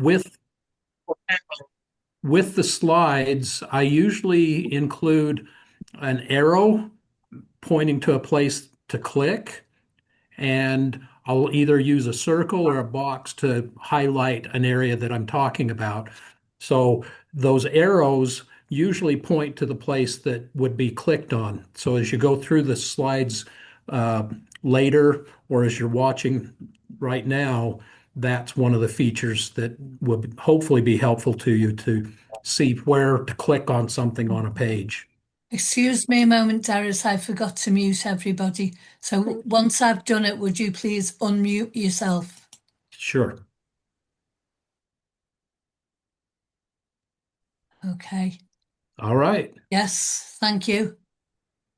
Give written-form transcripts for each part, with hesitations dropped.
With with the slides, I usually include an arrow pointing to a place to click, and I'll either use a circle or a box to highlight an area that I'm talking about. So those arrows usually point to the place that would be clicked on. So as you go through the slides uh, later, or as you're watching right now, that's one of the features that would hopefully be helpful to you to see where to click on something on a page. Excuse me a moment, Darris. I forgot to mute everybody. So once I've done it, would you please unmute yourself? Sure. Okay. All right. Yes, thank you.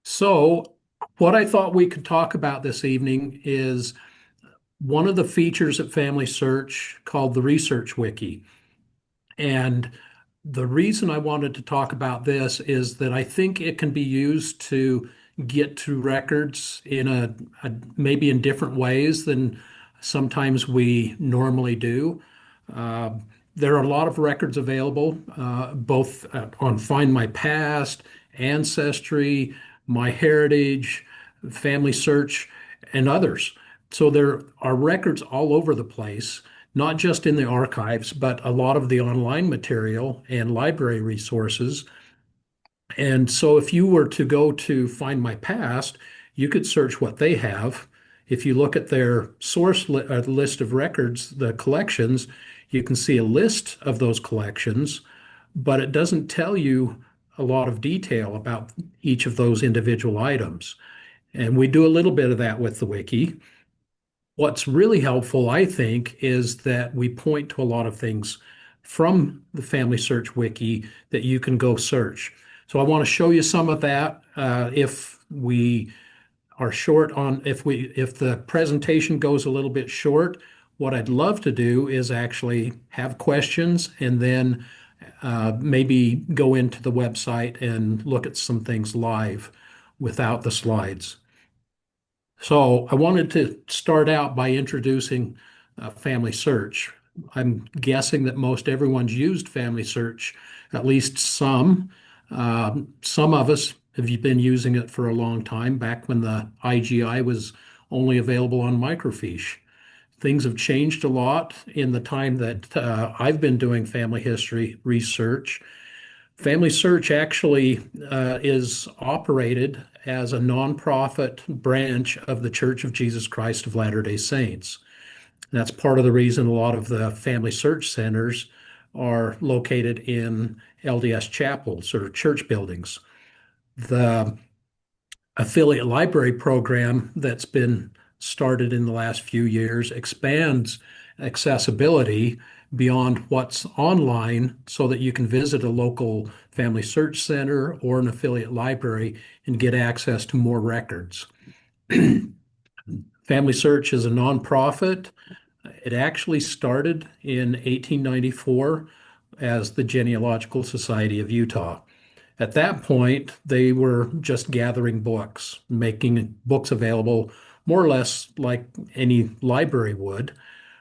So, what I thought we could talk about this evening is one of the features at Family Search called the Research Wiki. And the reason I wanted to talk about this is that I think it can be used to get to records in maybe in different ways than sometimes we normally do. Uh, there are a lot of records available, both on Find My Past, Ancestry, My Heritage, Family Search, and others. So there are records all over the place, not just in the archives, but a lot of the online material and library resources. And so if you were to go to Find My Past, you could search what they have. If you look at their list of records, the collections, you can see a list of those collections, but it doesn't tell you a lot of detail about each of those individual items. And we do a little bit of that with the wiki. What's really helpful, I think, is that we point to a lot of things from the Family Search Wiki that you can go search. So I want to show you some of that. If we are short on, if the presentation goes a little bit short, what I'd love to do is actually have questions and then maybe go into the website and look at some things live without the slides. So I wanted to start out by introducing Family Search. I'm guessing that most everyone's used Family Search, at least some. Some of us have been using it for a long time, back when the IGI was only available on microfiche. Things have changed a lot in the time that I've been doing family history research. Family Search actually is operated as a nonprofit branch of the Church of Jesus Christ of Latter-day Saints. That's part of the reason a lot of the Family Search centers are located in LDS chapels or church buildings. The affiliate library program that's been started in the last few years expands accessibility beyond what's online so that you can visit a local family search center or an affiliate library and get access to more records. Family Search is a nonprofit. It actually started in 1894 as the Genealogical Society of Utah. At that point, they were just gathering books, making books available more or less like any library would.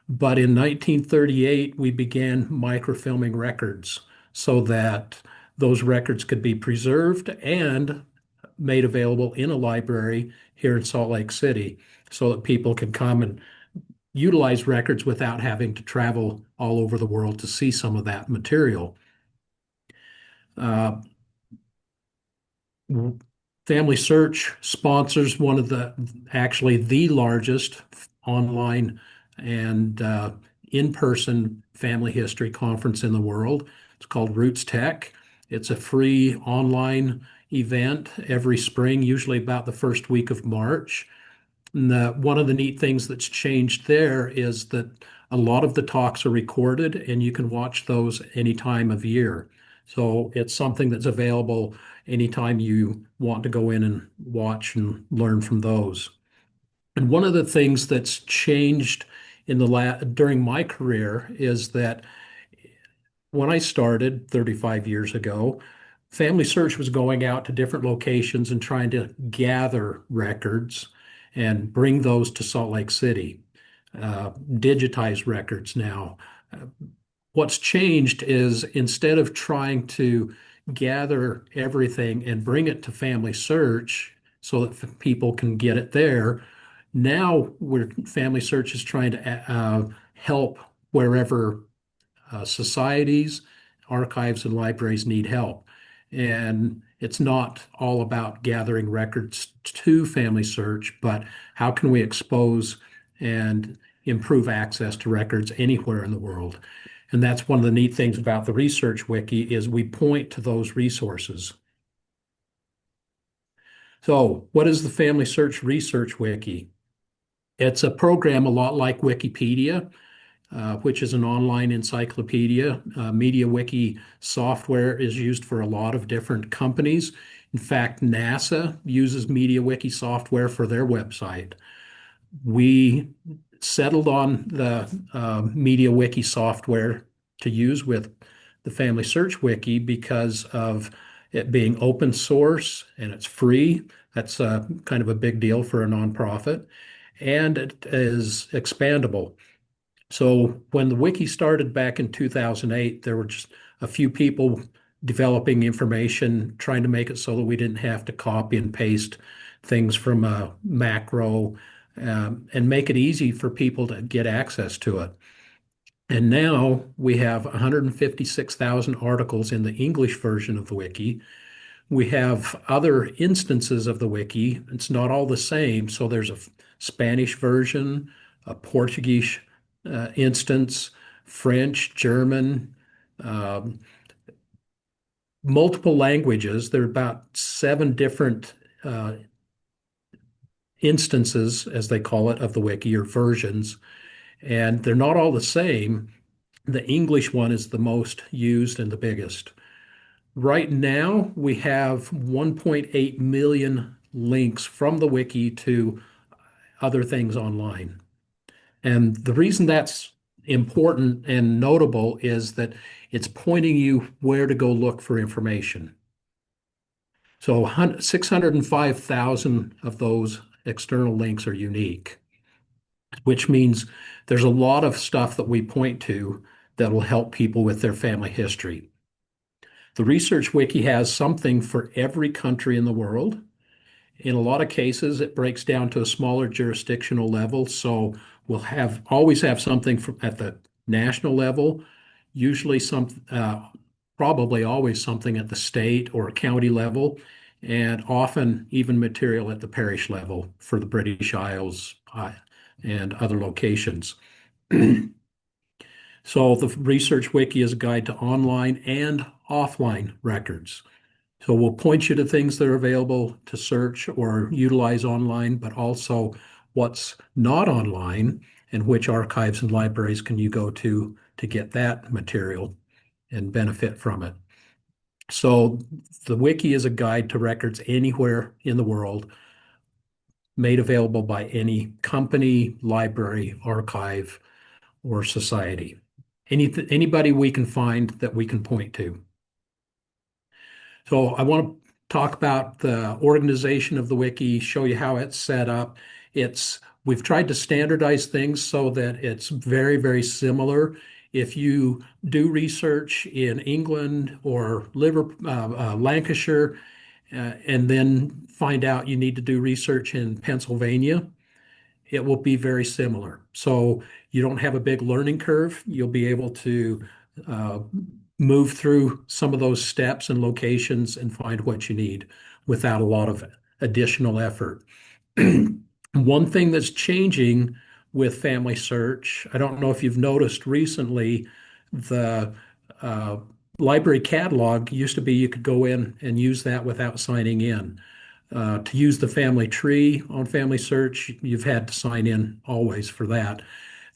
But in 1938, we began microfilming records so that those records could be preserved and made available in a library here in Salt Lake City so that people can come and utilize records without having to travel all over the world to see some of that material. Uh, Family Search sponsors one of actually the largest online and in-person family history conference in the world. It's called Roots Tech. It's a free online event every spring, usually about the first week of March. And one of the neat things that's changed there is that a lot of the talks are recorded and you can watch those any time of year. So it's something that's available anytime you want to go in and watch and learn from those. And one of the things that's changed during my career is that when I started 35 years ago, Family Search was going out to different locations and trying to gather records and bring those to Salt Lake City, digitize records now. what's changed is instead of trying to gather everything and bring it to Family Search so that people can get it there, now Family Search is trying to help wherever societies, archives, and libraries need help. And it's not all about gathering records to Family Search, but how can we expose and improve access to records anywhere in the world? And that's one of the neat things about the Research Wiki is we point to those resources. So what is the Family Search Research Wiki? It's a program a lot like Wikipedia, which is an online encyclopedia. MediaWiki software is used for a lot of different companies. In fact, NASA uses MediaWiki software for their website. We settled on the MediaWiki software to use with the Family Search Wiki because of it being open source and it's free. That's kind of a big deal for a nonprofit, and it is expandable. So when the wiki started back in 2008, there were just a few people developing information, trying to make it so that we didn't have to copy and paste things from a macro, and make it easy for people to get access to it. And now we have 156,000 articles in the English version of the wiki. We have other instances of the wiki. It's not all the same. So there's a Spanish version, a Portuguese instance, French, German, um, multiple languages. There are about 7 different instances, as they call it, of the wiki or versions, and they're not all the same. The English one is the most used and the biggest. Right now, we have 1.8 million links from the wiki to other things online. And the reason that's important and notable is that it's pointing you where to go look for information. So 605,000 of those external links are unique, which means there's a lot of stuff that we point to that will help people with their family history. The Research Wiki has something for every country in the world. In a lot of cases, it breaks down to a smaller jurisdictional level. So we'll always have something at the national level, usually probably always something at the state or county level, and often even material at the parish level for the British Isles and other locations. So the Research Wiki is a guide to online and offline records. So we'll point you to things that are available to search or utilize online, but also what's not online and which archives and libraries can you go to get that material and benefit from it. So the wiki is a guide to records anywhere in the world, made available by any company, library, archive, or society. Anybody we can find that we can point to. So I want to talk about the organization of the wiki, show you how it's set up. We've tried to standardize things so that it's very, very similar. If you do research in England or Lancashire, and then find out you need to do research in Pennsylvania, it will be very similar. So you don't have a big learning curve. You'll be able to uh, move through some of those steps and locations and find what you need without a lot of additional effort. One thing that's changing with Family Search, I don't know if you've noticed recently, the uh, library catalog used to be you could go in and use that without signing in. To use the family tree on Family Search, you've had to sign in always for that.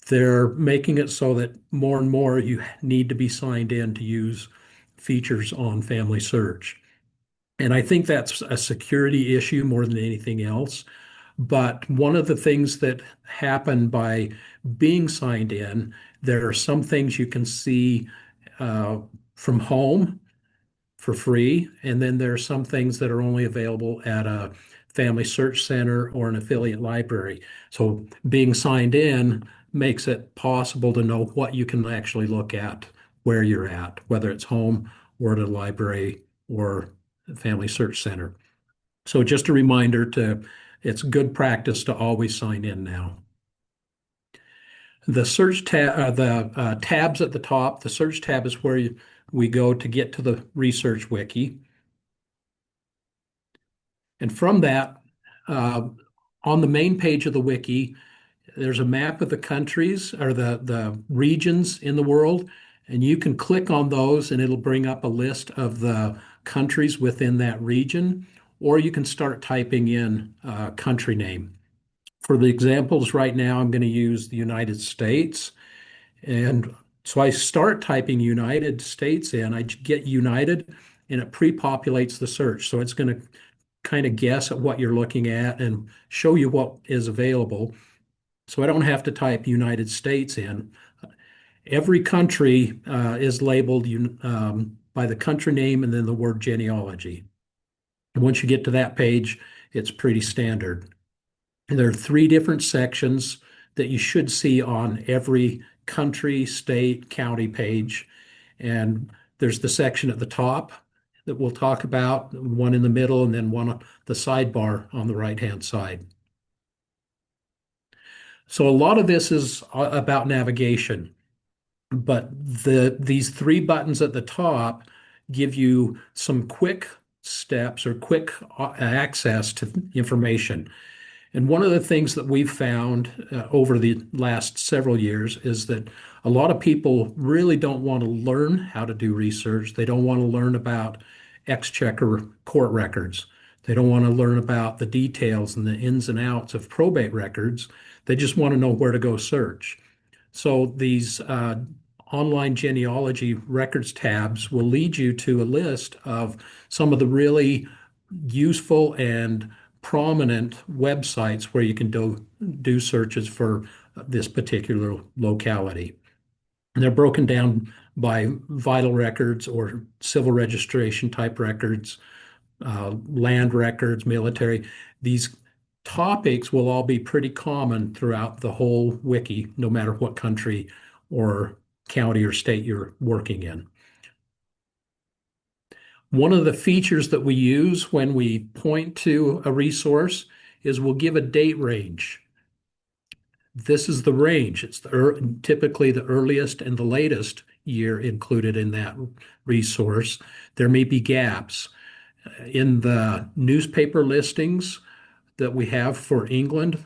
They're making it so that more and more you need to be signed in to use features on Family Search. And I think that's a security issue more than anything else. But one of the things that happen by being signed in, there are some things you can see uh, from home for free. And then there are some things that are only available at a Family Search Center or an affiliate library. So being signed in makes it possible to know what you can actually look at where you're at, whether it's home or at a library or a family search center. So just a reminder it's good practice to always sign in now. The search tab, the tabs at the top, the search tab is where we go to get to the research wiki. And from that, on the main page of the wiki, there's a map of the countries or the regions in the world, and you can click on those and it'll bring up a list of the countries within that region, or you can start typing in a country name. For the examples right now, I'm going to use the United States. And so I start typing United States in, I get United, and it pre-populates the search. So it's going to kind of guess at what you're looking at and show you what is available. So I don't have to type United States in. Every country is labeled by the country name and then the word genealogy. And once you get to that page, it's pretty standard. And there are three different sections that you should see on every country, state, county page. And there's the section at the top that we'll talk about, one in the middle, and then one on the sidebar on the right-hand side. So a lot of this is about navigation, but these three buttons at the top give you some quick steps or quick access to information. And one of the things that we've found over the last several years is that a lot of people really don't want to learn how to do research. They don't want to learn about exchequer court records. They don't want to learn about the details and the ins and outs of probate records. They just want to know where to go search. So these online genealogy records tabs will lead you to a list of some of the really useful and prominent websites where you can do searches for this particular locality. And they're broken down by vital records or civil registration type records, land records, military. These topics will all be pretty common throughout the whole wiki, no matter what country or county or state you're working in. One of the features that we use when we point to a resource is we'll give a date range. This is the range. It's typically the earliest and the latest year included in that resource. There may be gaps. In the newspaper listings that we have for England,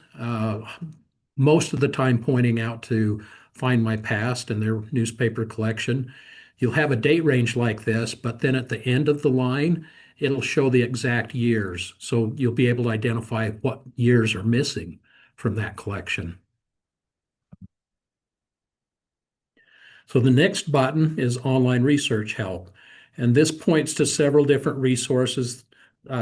most of the time pointing out to Find My Past and their newspaper collection. You'll have a date range like this, but then at the end of the line, it'll show the exact years. So you'll be able to identify what years are missing from that collection. So the next button is online research help. And this points to several different resources.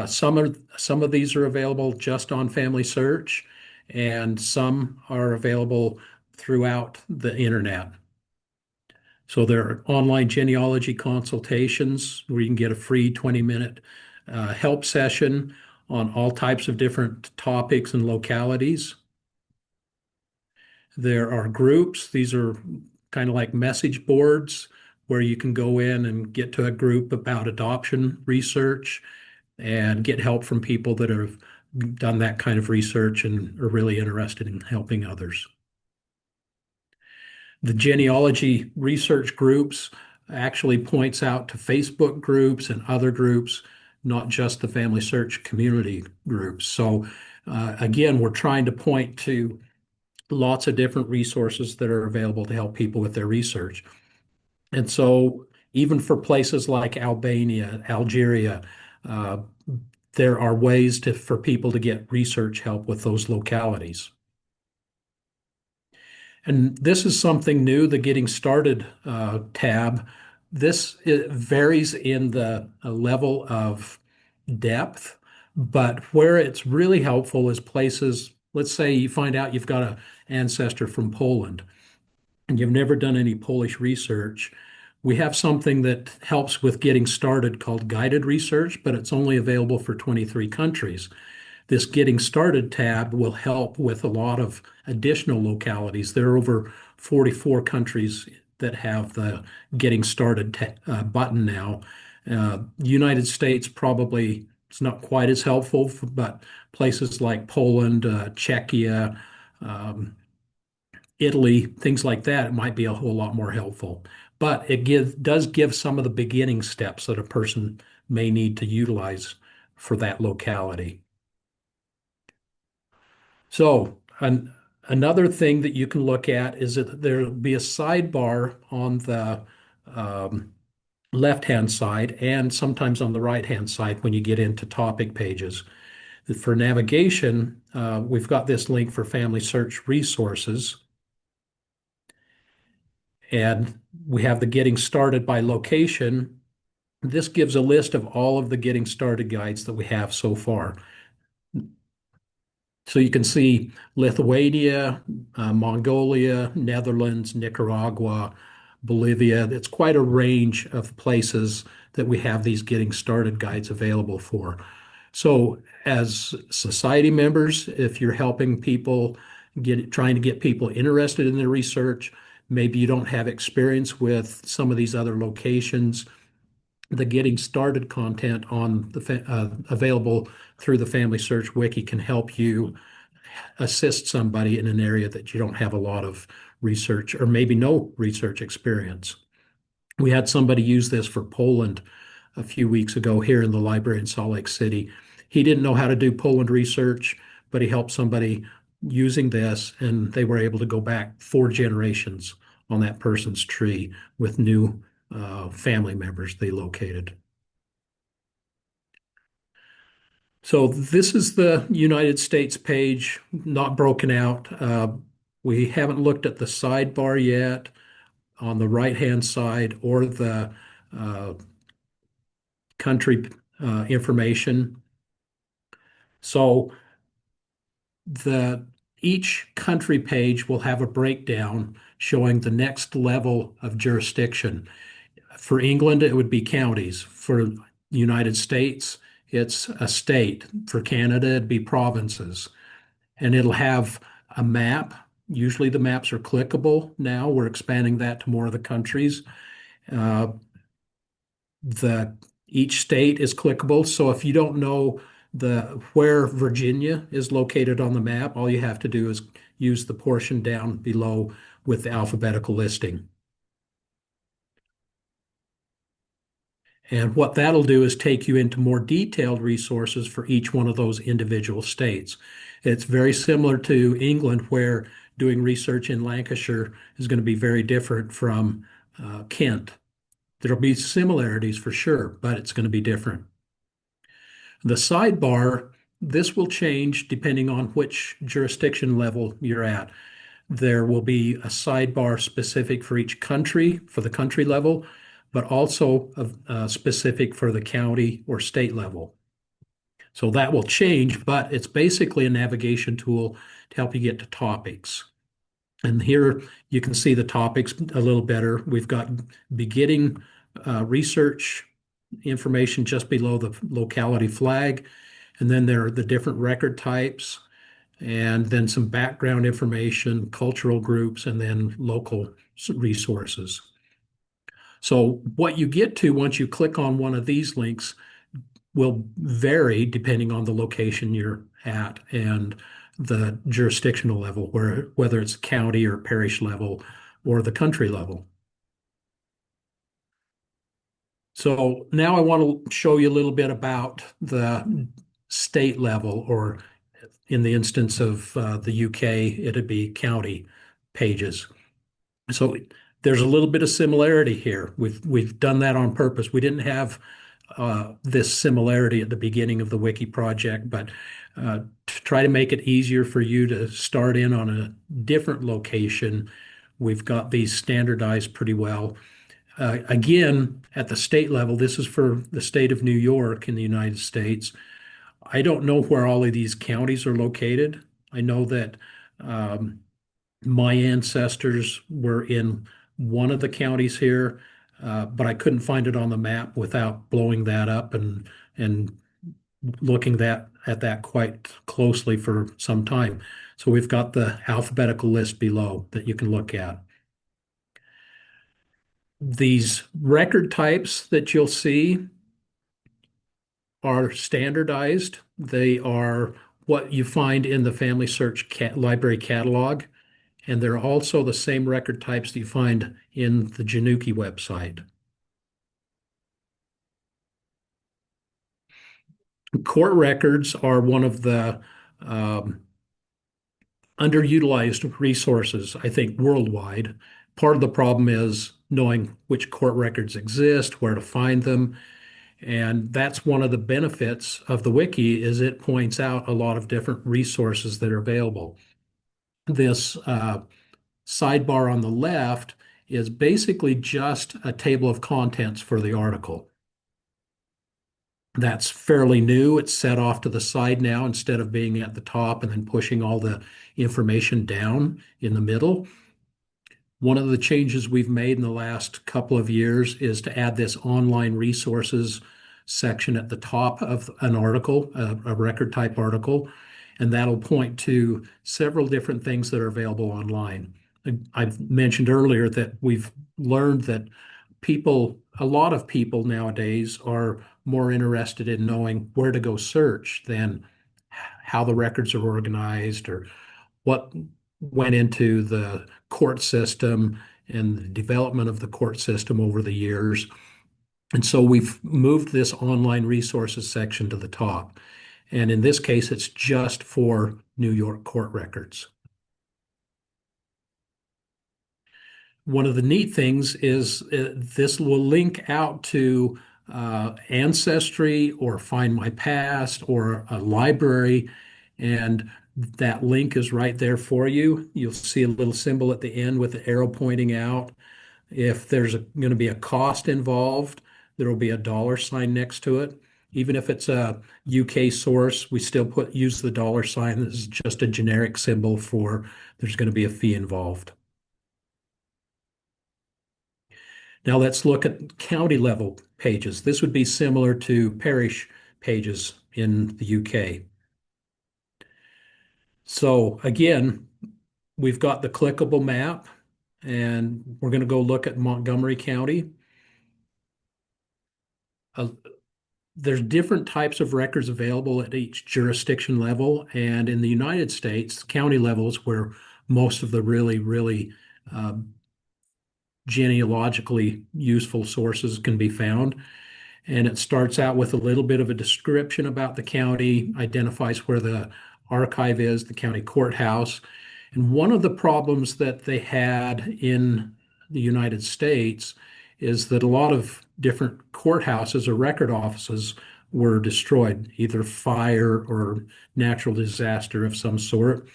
Some of these are available just on Familysearch, and some are available throughout the internet. So there are online genealogy consultations where you can get a free 20-minute help session on all types of different topics and localities. There are groups. These are kind of like message boards where you can go in and get to a group about adoption research and get help from people that have done that kind of research and are really interested in helping others. The genealogy research groups actually points out to Facebook groups and other groups, not just the Familysearch community groups. So again, we're trying to point to lots of different resources that are available to help people with their research. And so even for places like Albania, Algeria, there are ways for people to get research help with those localities. And this is something new, the Getting Started tab. This varies in the level of depth, but where it's really helpful is places, let's say you find out you've got an ancestor from Poland and you've never done any Polish research. We have something that helps with getting started called guided research, but it's only available for 23 countries. This Getting Started tab will help with a lot of additional localities. There are over 44 countries that have the getting started button now. United States probably is not quite as helpful, but places like Poland, Czechia, um, Italy, things like that, it might be a whole lot more helpful. But does give some of the beginning steps that a person may need to utilize for that locality. So another thing that you can look at is that there'll be a sidebar on the um, left-hand side and sometimes on the right-hand side when you get into topic pages. For navigation, we've got this link for Family Search resources. And we have the getting started by location. This gives a list of all of the getting started guides that we have so far. So you can see Lithuania, Mongolia, Netherlands, Nicaragua, Bolivia. It's quite a range of places that we have these getting started guides available for. So as society members, if you're helping people trying to get people interested in their research, maybe you don't have experience with some of these other locations, the getting started content on available through the Family Search Wiki can help you assist somebody in an area that you don't have a lot of research or maybe no research experience. We had somebody use this for Poland a few weeks ago here in the library in Salt Lake City. He didn't know how to do Poland research, but he helped somebody using this, and they were able to go back 4 generations on that person's tree with new family members they located. So this is the United States page, not broken out. We haven't looked at the sidebar yet on the right-hand side or the uh, country information. So the each country page will have a breakdown showing the next level of jurisdiction. For England, it would be counties. For the United States, it's a state. For Canada, it'd be provinces. And it'll have a map. Usually the maps are clickable now. We're expanding that to more of the countries. Uh, the each state is clickable. So if you don't know where Virginia is located on the map, all you have to do is use the portion down below with the alphabetical listing. And what that'll do is take you into more detailed resources for each one of those individual states. It's very similar to England, where doing research in Lancashire is going to be very different from Kent. There'll be similarities for sure, but it's going to be different. The sidebar, this will change depending on which jurisdiction level you're at. There will be a sidebar specific for each country, for the country level, but also specific for the county or state level. So that will change, but it's basically a navigation tool to help you get to topics. And here you can see the topics a little better. We've got beginning research information just below the locality flag. And then there are the different record types, and then some background information, cultural groups, and then local resources. So what you get to once you click on one of these links will vary depending on the location you're at and the jurisdictional level, whether it's county or parish level or the country level. So now I want to show you a little bit about the state level, or in the instance of the UK, it'd be county pages. So there's a little bit of similarity here. We've done that on purpose. We didn't have this similarity at the beginning of the Wiki project, but to try to make it easier for you to start in on a different location, we've got these standardized pretty well. Again, at the state level, this is for the state of New York in the United States. I don't know where all of these counties are located. I know that my ancestors were in one of the counties here, but I couldn't find it on the map without blowing that up and looking at that quite closely for some time. So we've got the alphabetical list below that you can look at. These record types that you'll see are standardized. They are what you find in the Family Search library catalog, and they're also the same record types that you find in the Januki website. Court records are one of the um, underutilized resources, I think, worldwide. Part of the problem is knowing which court records exist, where to find them, and that's one of the benefits of the wiki is it points out a lot of different resources that are available. This sidebar on the left is basically just a table of contents for the article. That's fairly new. It's set off to the side now instead of being at the top and then pushing all the information down in the middle. One of the changes we've made in the last couple of years is to add this online resources section at the top of an article, a record type article, and that'll point to several different things that are available online. I've mentioned earlier that we've learned that a lot of people nowadays are more interested in knowing where to go search than how the records are organized or what went into the court system and the development of the court system over the years. And so we've moved this online resources section to the top. And in this case, it's just for New York court records. One of the neat things is this will link out to Ancestry or Find My Past or a library, and that link is right there for you. You'll see a little symbol at the end with the arrow pointing out. If there's going to be a cost involved, there will be a dollar sign next to it. Even if it's a UK source, we still use the dollar sign. This is just a generic symbol for there's going to be a fee involved. Now let's look at county level pages. This would be similar to parish pages in the UK. So again, we've got the clickable map, and we're going to go look at Montgomery County. There's different types of records available at each jurisdiction level, and in the United States, county levels where most of the really genealogically useful sources can be found. And it starts out with a little bit of a description about the county, identifies where the archive is, the county courthouse. And one of the problems that they had in the United States is that a lot of different courthouses or record offices were destroyed, either fire or natural disaster of some sort.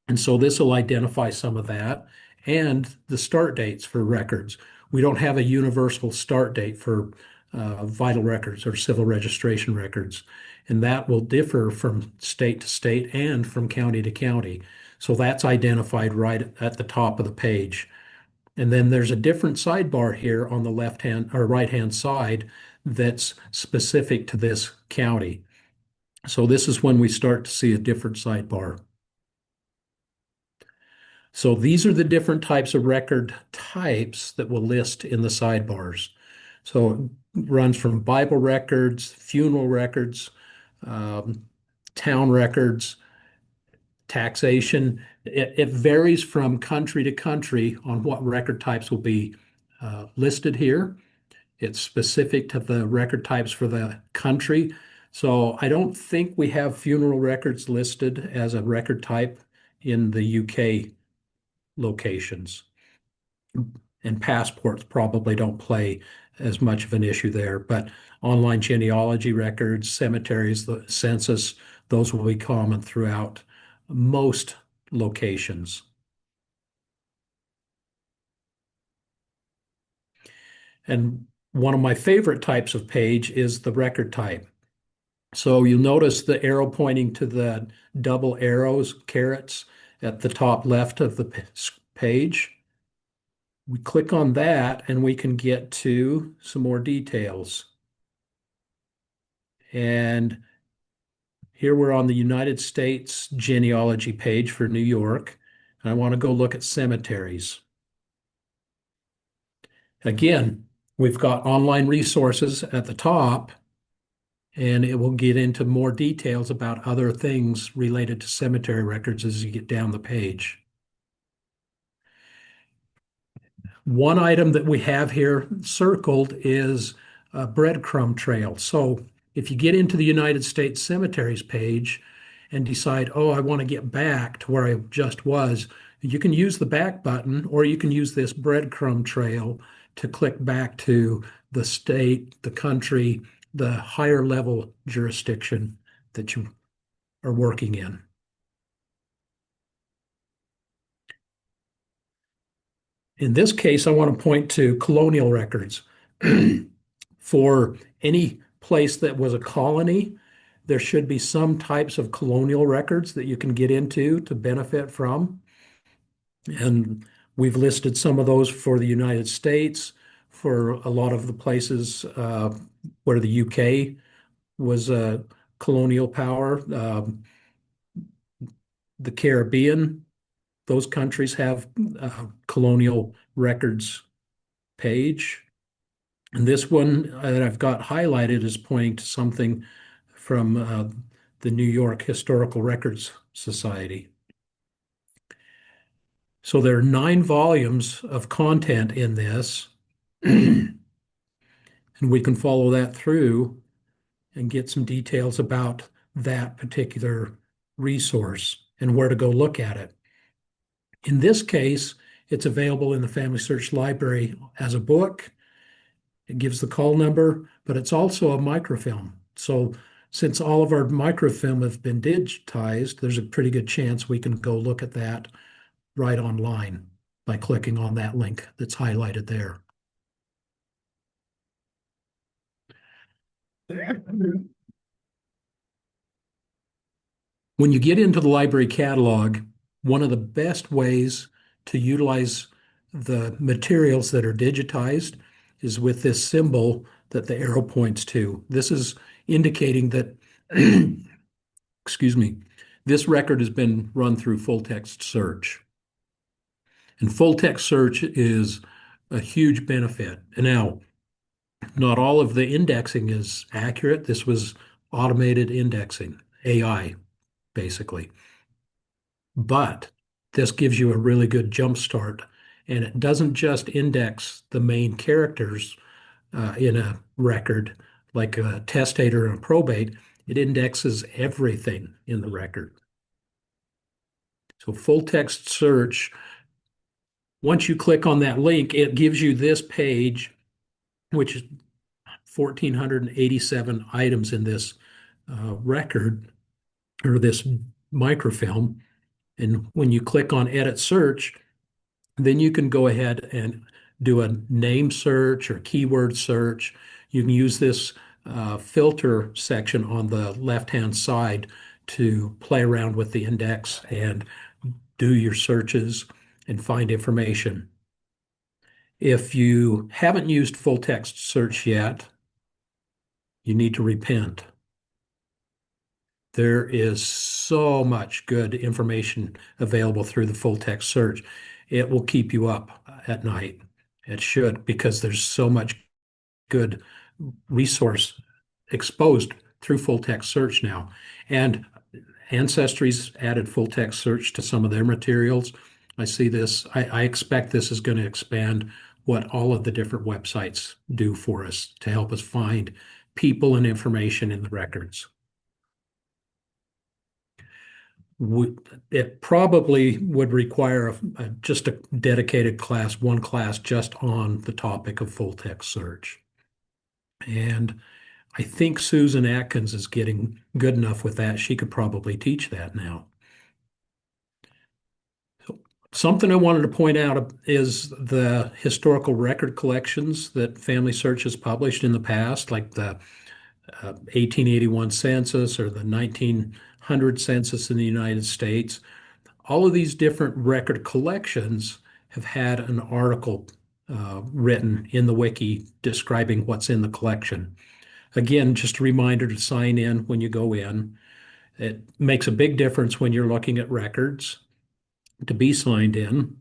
And so this will identify some of that and the start dates for records. We don't have a universal start date for vital records or civil registration records, and that will differ from state to state and from county to county. So that's identified right at the top of the page. And then there's a different sidebar here on the left hand or right hand side that's specific to this county. So this is when we start to see a different sidebar. So these are the different types of record types that we'll list in the sidebars. So it runs from Bible records, funeral records, town records, taxation. It varies from country to country on what record types will be listed here. It's specific to the record types for the country. So I don't think we have funeral records listed as a record type in the UK locations. And passports probably don't play as much of an issue there, but online genealogy records, cemeteries, the census, those will be common throughout most locations. And one of my favorite types of page is the record type. So you'll notice the arrow pointing to the double arrows, carets, at the top left of the page. We click on that and we can get to some more details. And here we're on the United States genealogy page for New York. And I want to go look at cemeteries. Again, we've got online resources at the top, and it will get into more details about other things related to cemetery records as you get down the page. One item that we have here circled is a breadcrumb trail. So if you get into the United States Cemeteries page and decide, oh, I want to get back to where I just was, you can use the back button, or you can use this breadcrumb trail to click back to the state, the country, the higher level jurisdiction that you are working in. In this case, I want to point to colonial records. For any place that was a colony, there should be some types of colonial records that you can get into to benefit from. And we've listed some of those for the United States, for a lot of the places where the UK was a colonial power. The Caribbean, those countries have colonial records page. And this one that I've got highlighted is pointing to something from the New York Historical Records Society. So there are 9 volumes of content in this, and we can follow that through and get some details about that particular resource and where to go look at it. In this case, it's available in the Familysearch library as a book. It gives the call number, but it's also a microfilm. So since all of our microfilm have been digitized, there's a pretty good chance we can go look at that right online by clicking on that link that's highlighted there. When you get into the library catalog, one of the best ways to utilize the materials that are digitized is with this symbol that the arrow points to. This is indicating that, excuse me, this record has been run through full text search. And full text search is a huge benefit. And now, not all of the indexing is accurate. This was automated indexing, AI, basically. But this gives you a really good jump start. And it doesn't just index the main characters in a record, like a testator and a probate. It indexes everything in the record. So full text search, once you click on that link, it gives you this page, which is 1,487 items in this record or this microfilm. And when you click on edit search, then you can go ahead and do a name search or keyword search. You can use this filter section on the left-hand side to play around with the index and do your searches and find information. If you haven't used full text search yet, you need to repent. There is so much good information available through the full text search. It will keep you up at night. It should, because there's so much good resource exposed through full text search now. And Ancestry's added full text search to some of their materials. I see this, I expect this is going to expand what all of the different websites do for us to help us find people and information in the records. It probably would require just a dedicated class, one class just on the topic of full text search. And I think Susan Atkins is getting good enough with that. She could probably teach that now. So something I wanted to point out is the historical record collections that Familysearch has published in the past, like the 1881 census or the 1900 census in the United States. All of these different record collections have had an article written in the wiki describing what's in the collection. Again, just a reminder to sign in when you go in. It makes a big difference when you're looking at records to be signed in.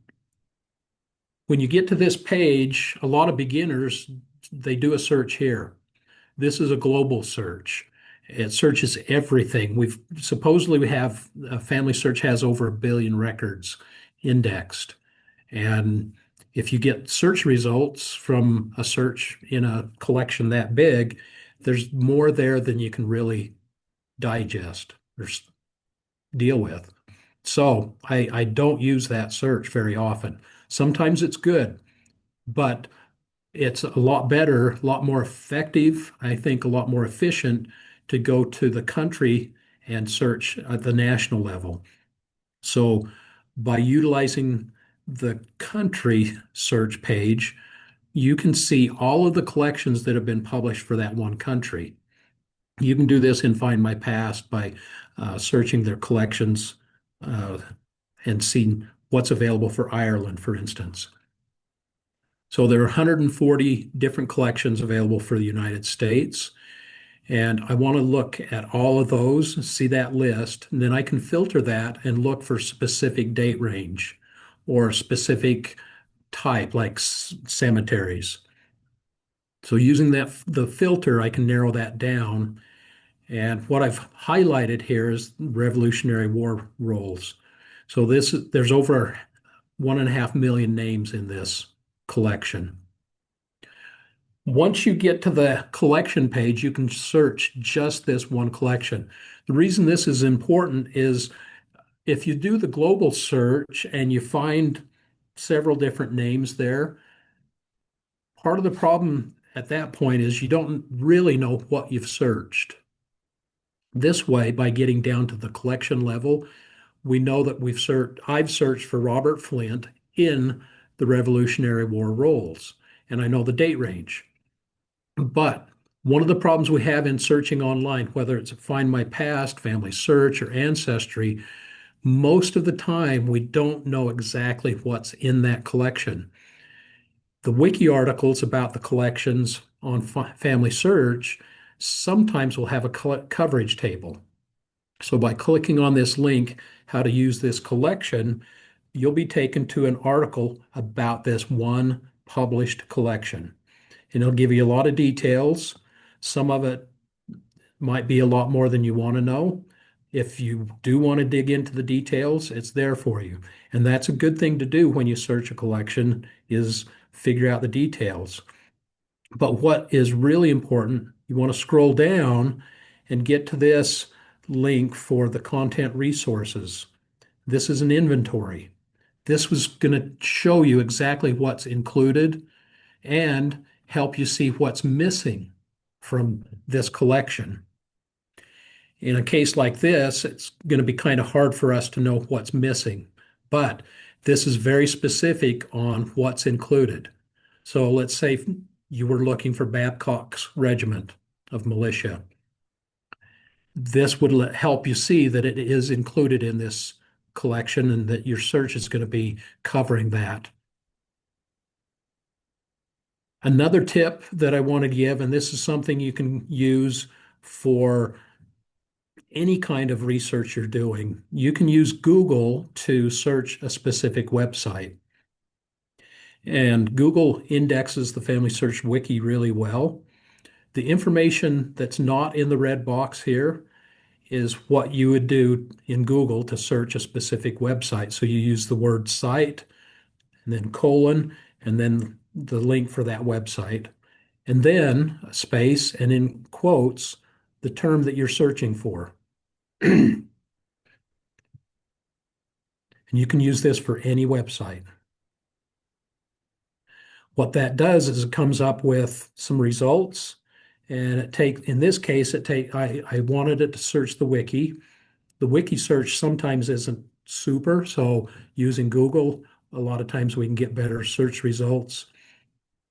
When you get to this page, a lot of beginners, they do a search here. This is a global search. It searches everything. We have Family Search has over 1 billion records indexed. And if you get search results from a search in a collection that big, there's more there than you can really digest or deal with. So I don't use that search very often. Sometimes it's good, but it's a lot better, a lot more effective, I think a lot more efficient to go to the country and search at the national level. So by utilizing the country search page, you can see all of the collections that have been published for that one country. You can do this in Find My Past by searching their collections uh, and seeing what's available for Ireland, for instance. So there are 140 different collections available for the United States. And I want to look at all of those, see that list, and then I can filter that and look for specific date range or specific type, like cemeteries. So using the filter, I can narrow that down. And what I've highlighted here is Revolutionary War rolls. So there's over 1.5 million names in this collection. Once you get to the collection page, you can search just this one collection. The reason this is important is if you do the global search and you find several different names there, part of the problem at that point is you don't really know what you've searched. This way, by getting down to the collection level, we know that I've searched for Robert Flint in the Revolutionary War rolls, and I know the date range. But one of the problems we have in searching online, whether it's Find My Past, Family Search, or Ancestry, most of the time we don't know exactly what's in that collection. The wiki articles about the collections on Family Search sometimes will have a coverage table. So by clicking on this link, how to use this collection, you'll be taken to an article about this one published collection. And it'll give you a lot of details. Some of it might be a lot more than you want to know. If you do want to dig into the details, it's there for you. And that's a good thing to do when you search a collection is figure out the details. But what is really important, you want to scroll down and get to this link for the content resources. This is an inventory. This was going to show you exactly what's included and help you see what's missing from this collection. In a case like this, it's going to be kind of hard for us to know what's missing, but this is very specific on what's included. So let's say you were looking for Babcock's regiment of militia. This would help you see that it is included in this collection and that your search is going to be covering that. Another tip that I want to give, and this is something you can use for any kind of research you're doing, you can use Google to search a specific website. And Google indexes the Family Search Wiki really well. The information that's not in the red box here is what you would do in Google to search a specific website. So you use the word site and then colon and then the link for that website and then a space and in quotes the term that you're searching for. And you can use this for any website. What that does is it comes up with some results and in this case, I wanted it to search the wiki. The wiki search sometimes isn't super, so using Google, a lot of times we can get better search results.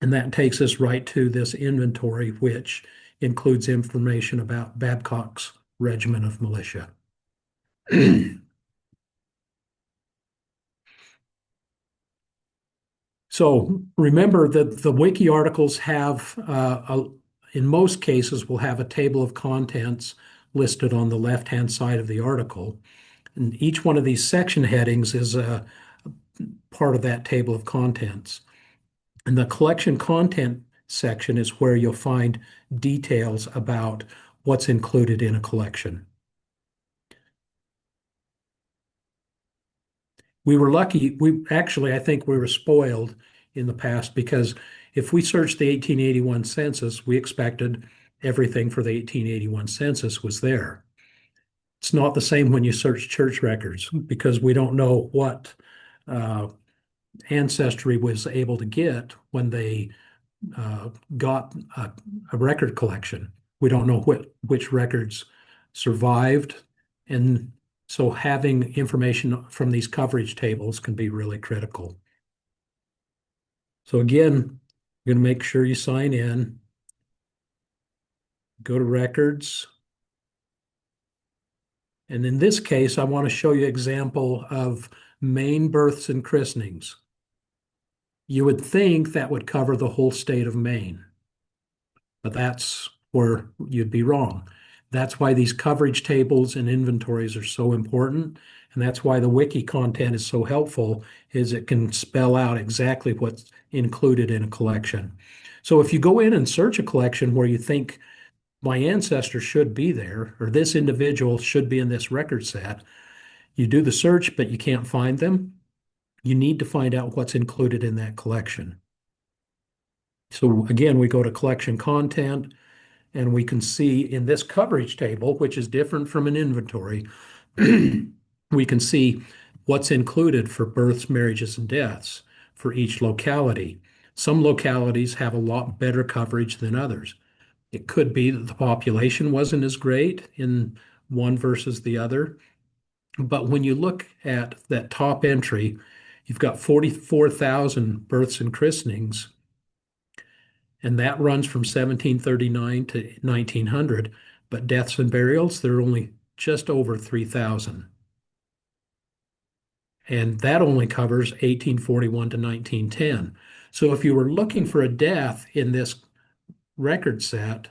And that takes us right to this inventory, which includes information about Babcock's regiment of militia. So remember that the wiki articles have, in most cases, will have a table of contents listed on the left-hand side of the article. And each one of these section headings is a part of that table of contents. And the collection content section is where you'll find details about what's included in a collection. We were lucky. I think we were spoiled in the past because if we searched the 1881 census, we expected everything for the 1881 census was there. It's not the same when you search church records because we don't know what uh, ancestry was able to get when they got a record collection. We don't know which records survived. And so having information from these coverage tables can be really critical. So again, you're going to make sure you sign in, go to records. And in this case, I want to show you an example of Maine births and christenings. You would think that would cover the whole state of Maine, but that's where you'd be wrong. That's why these coverage tables and inventories are so important. And that's why the wiki content is so helpful, is it can spell out exactly what's included in a collection. So if you go in and search a collection where you think my ancestor should be there, or this individual should be in this record set, you do the search, but you can't find them, you need to find out what's included in that collection. So again, we go to collection content, and we can see in this coverage table, which is different from an inventory, we can see what's included for births, marriages, and deaths for each locality. Some localities have a lot better coverage than others. It could be that the population wasn't as great in one versus the other. But when you look at that top entry, you've got 44,000 births and christenings, and that runs from 1739 to 1900. But deaths and burials, there are only just over 3,000. And that only covers 1841 to 1910. So if you were looking for a death in this record set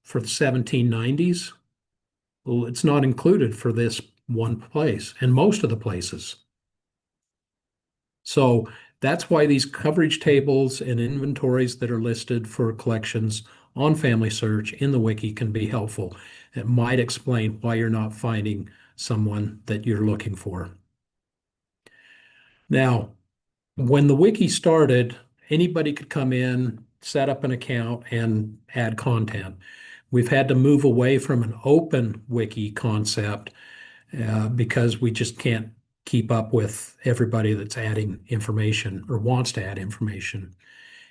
for the 1790s, well, it's not included for this one place and most of the places. So that's why these coverage tables and inventories that are listed for collections on Familysearch in the wiki can be helpful. It might explain why you're not finding someone that you're looking for. Now, when the wiki started, anybody could come in, set up an account, and add content. We've had to move away from an open wiki concept because we just can't keep up with everybody that's adding information or wants to add information.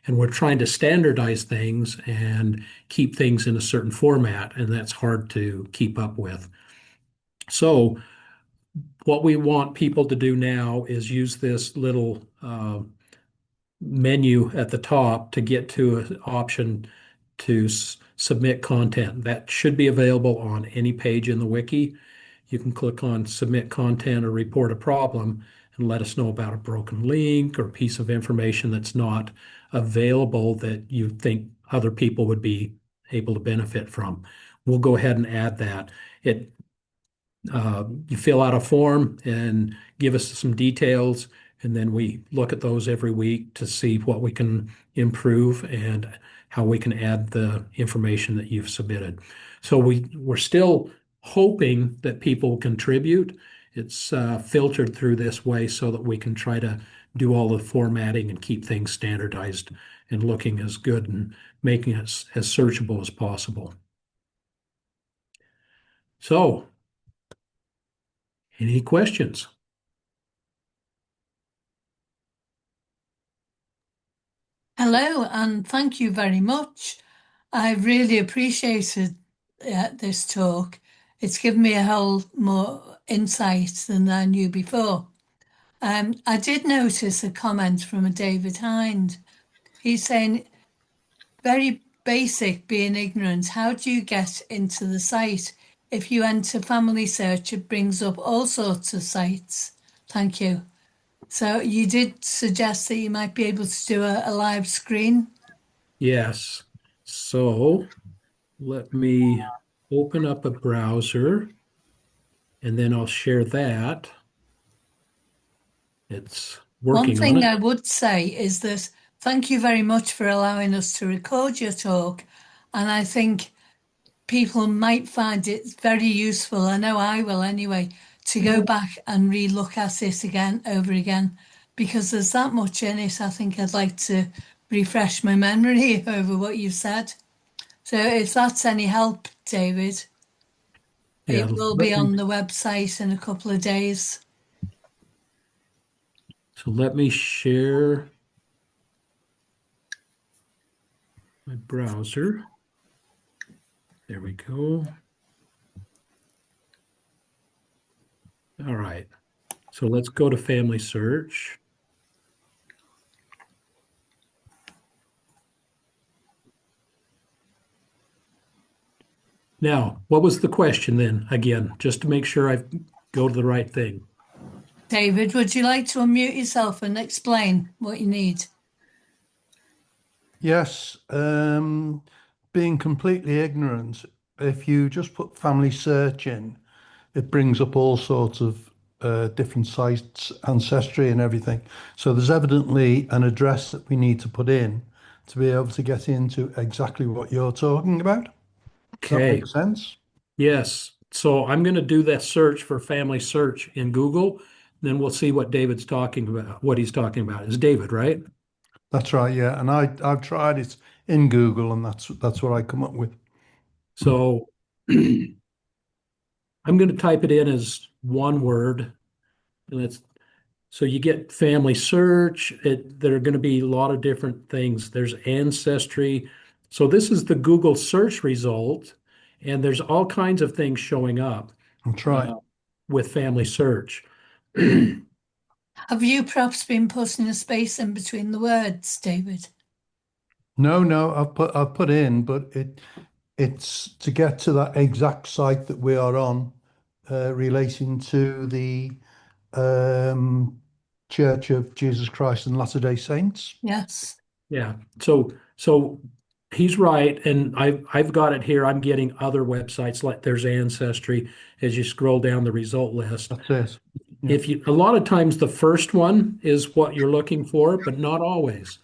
And we're trying to standardize things and keep things in a certain format, and that's hard to keep up with. So what we want people to do now is use this little menu at the top to get to an option to submit content. That should be available on any page in the wiki. You can click on submit content or report a problem and let us know about a broken link or piece of information that's not available that you think other people would be able to benefit from. We'll go ahead and add that. You fill out a form and give us some details, and then we look at those every week to see what we can improve and how we can add the information that you've submitted. So we're still hoping that people will contribute. It's filtered through this way so that we can try to do all the formatting and keep things standardized and looking as good and making it as searchable as possible. So, any questions? Hello, and thank you very much. I really appreciated this talk. It's given me a whole more insight than I knew before. I did notice a comment from a David Hind. He's saying, very basic, being ignorant. How do you get into the site? If you enter Familysearch, it brings up all sorts of sites. Thank you. So you did suggest that you might be able to do a live screen. Yes. So let me open up a browser and then I'll share that. It's One working on thing it. I would say is that Thank you very much for allowing us to record your talk. And I think people might find it very useful. I know I will anyway, to go back and re-look at it again, over again, because there's that much in it. I think I'd like to refresh my memory over what you've said. So if that's any help, David, Yeah, it will be on the website in a couple of days. so let me share my browser. There we go. All right. So let's go to Family Search. Now, what was the question then? Again, just to make sure I go to the right thing. David, would you like to unmute yourself and explain what you need? Yes, being completely ignorant, if you just put family search in, it brings up all sorts of different sites, ancestry and everything. So there's evidently an address that we need to put in to be able to get into exactly what you're talking about. Does that Okay. make sense? Yes. So I'm going to do that search for Family Search in Google. Then we'll see what David's talking about, what he's talking about. It's David, right? That's right, yeah. And I've tried it in Google and that's what I come up with. So I'm going to type it in as one word. And it's so you get Family Search. There are going to be a lot of different things. There's Ancestry. So this is the Google search result, and there's all kinds of things showing up That's right. with Family Search. Have you perhaps been putting a space in between the words, David? No, I've put in, but it's to get to that exact site that we are on, relating to the um, Church of Jesus Christ and Latter-day Saints. Yes. Yeah. So he's right, and I've got it here. I'm getting other websites like there's Ancestry as you scroll down the result list. That's it. Yeah. If you a lot of times the first one is what you're looking for, but not always,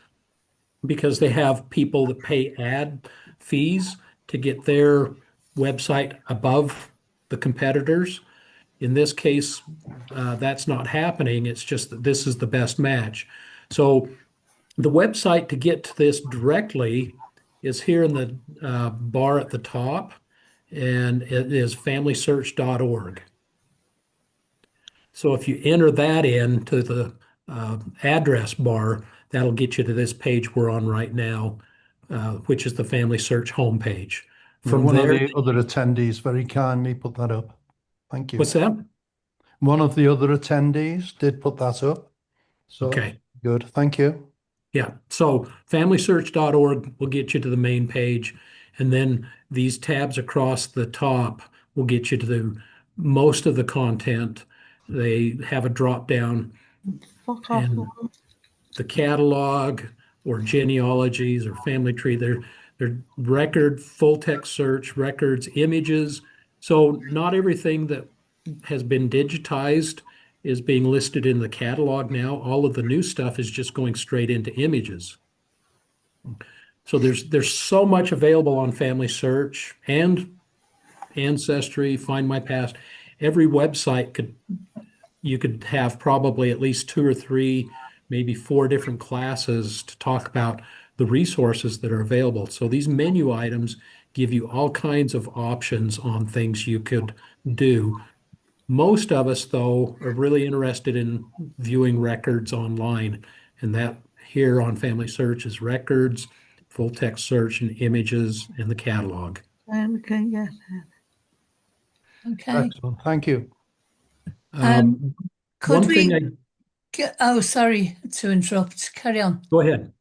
because they have people that pay ad fees to get their website above the competitors. In this case, that's not happening. It's just that this is the best match. So the website to get to this directly is here in the bar at the top, and it is familysearch.org. So if you enter that into the address bar, that'll get you to this page we're on right now, which is the Family Search homepage. Yeah, From one of there, the other attendees very kindly put that up. Thank you. what's that? One of the other attendees did put that up. So Okay. good. Thank you. Yeah. So familysearch.org will get you to the main page. And then these tabs across the top will get you to most of the content. They have a drop down and the catalog or genealogies or family tree. They're record, full text search, records, images. So not everything that has been digitized is being listed in the catalog now. All of the new stuff is just going straight into images. So there's so much available on Family Search and Ancestry, Find My Past. Every website you could have probably at least two or three, maybe four different classes to talk about the resources that are available. So these menu items give you all kinds of options on things you could do. Most of us, though, are really interested in viewing records online, and that here on Family Search is records, full text search, and images, and the catalog. Okay, yes. Okay. Excellent. Thank you. Could One thing we? Oh, sorry to interrupt. Carry on. go ahead.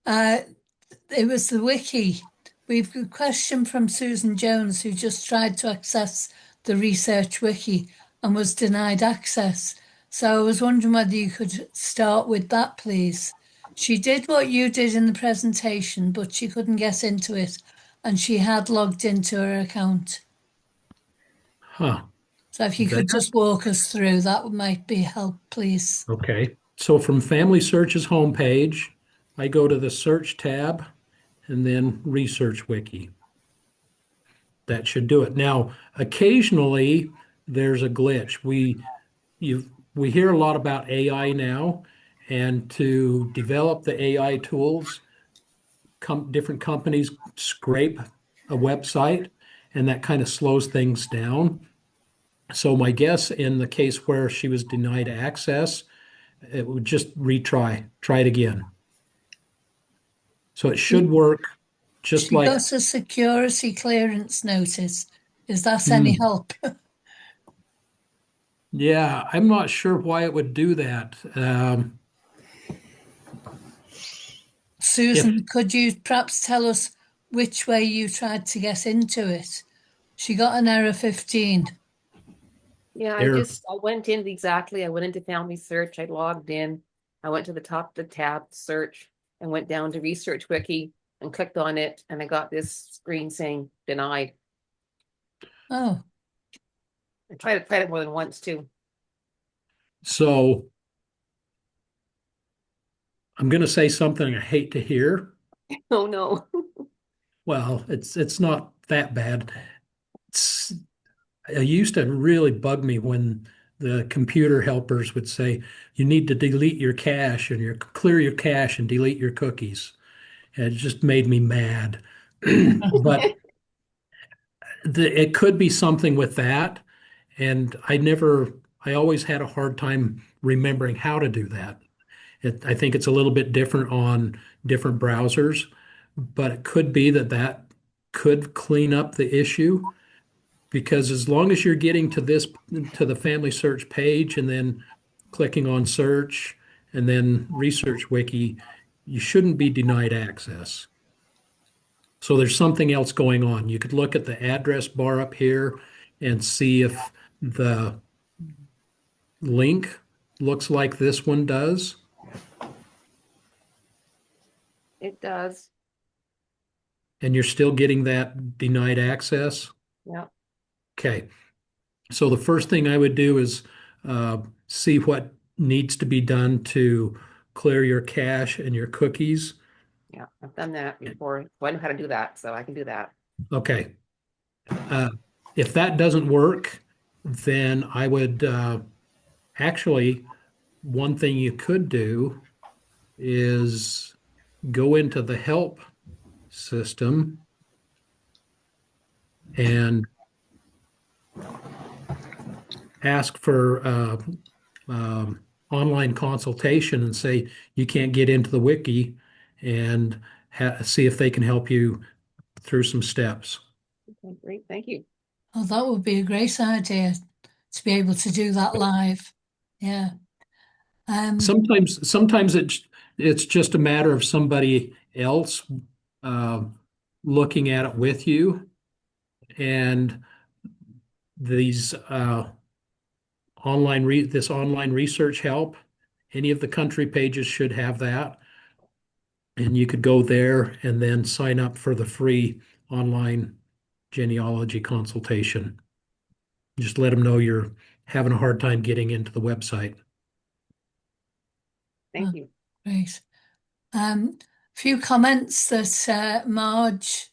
It was the wiki. We've got a question from Susan Jones, who just tried to access the research wiki and was denied access. So I was wondering whether you could start with that, please. She did what you did in the presentation, but she couldn't get into it, and she had logged into her account. Huh. So if you could just walk us through, that might be help, please. Okay. So from Family Search's homepage, I go to the search tab and then research wiki. That should do it. Now, occasionally there's a glitch. We hear a lot about AI now, and to develop the AI tools, different companies scrape a website, and that kind of slows things down. So my guess in the case where she was denied access, it would just try it again. So it should work just She like, got a security clearance notice. Is that any hmm, help? yeah, I'm not sure why it would do that. If Susan, could you perhaps tell us which way you tried to get into it? She got an error 15. Yeah, there, I went in exactly. I went into Family Search. I logged in. I went to the top of the tab, search, and went down to Research Wiki and clicked on it. And I got this screen saying denied. Oh, I tried it more than once too. so I'm going to say something I hate to hear. Oh no. Well, it's not that bad. It's, it used to really bug me when the computer helpers would say, you need to delete your cache and clear your cache and delete your cookies. And it just made me mad. But it could be something with that. And I always had a hard time remembering how to do that. I think it's a little bit different on different browsers, but it could be that could clean up the issue because as long as you're getting to the family search page and then clicking on search and then research wiki, you shouldn't be denied access. So there's something else going on. You could look at the address bar up here and see if the link looks like this one does. It does. And you're still getting that denied access. Yeah. Okay. So the first thing I would do is see what needs to be done to clear your cache and your cookies. Yeah. I've done that before. So I know how to do that. So I can do that. Okay. If that doesn't work, then I would actually, one thing you could do is go into the help system and ask for online consultation and say you can't get into the wiki and see if they can help you through some steps. Okay, great. Thank you. oh, that would be a great idea to be able to do that live. Yeah. Sometimes it's just a matter of somebody else uh, looking at it with you, and these this online research help. Any of the country pages should have that, and you could go there and then sign up for the free online genealogy consultation. Just let them know you're having a hard time getting into the website. Thank you. Great. Few comments that Marge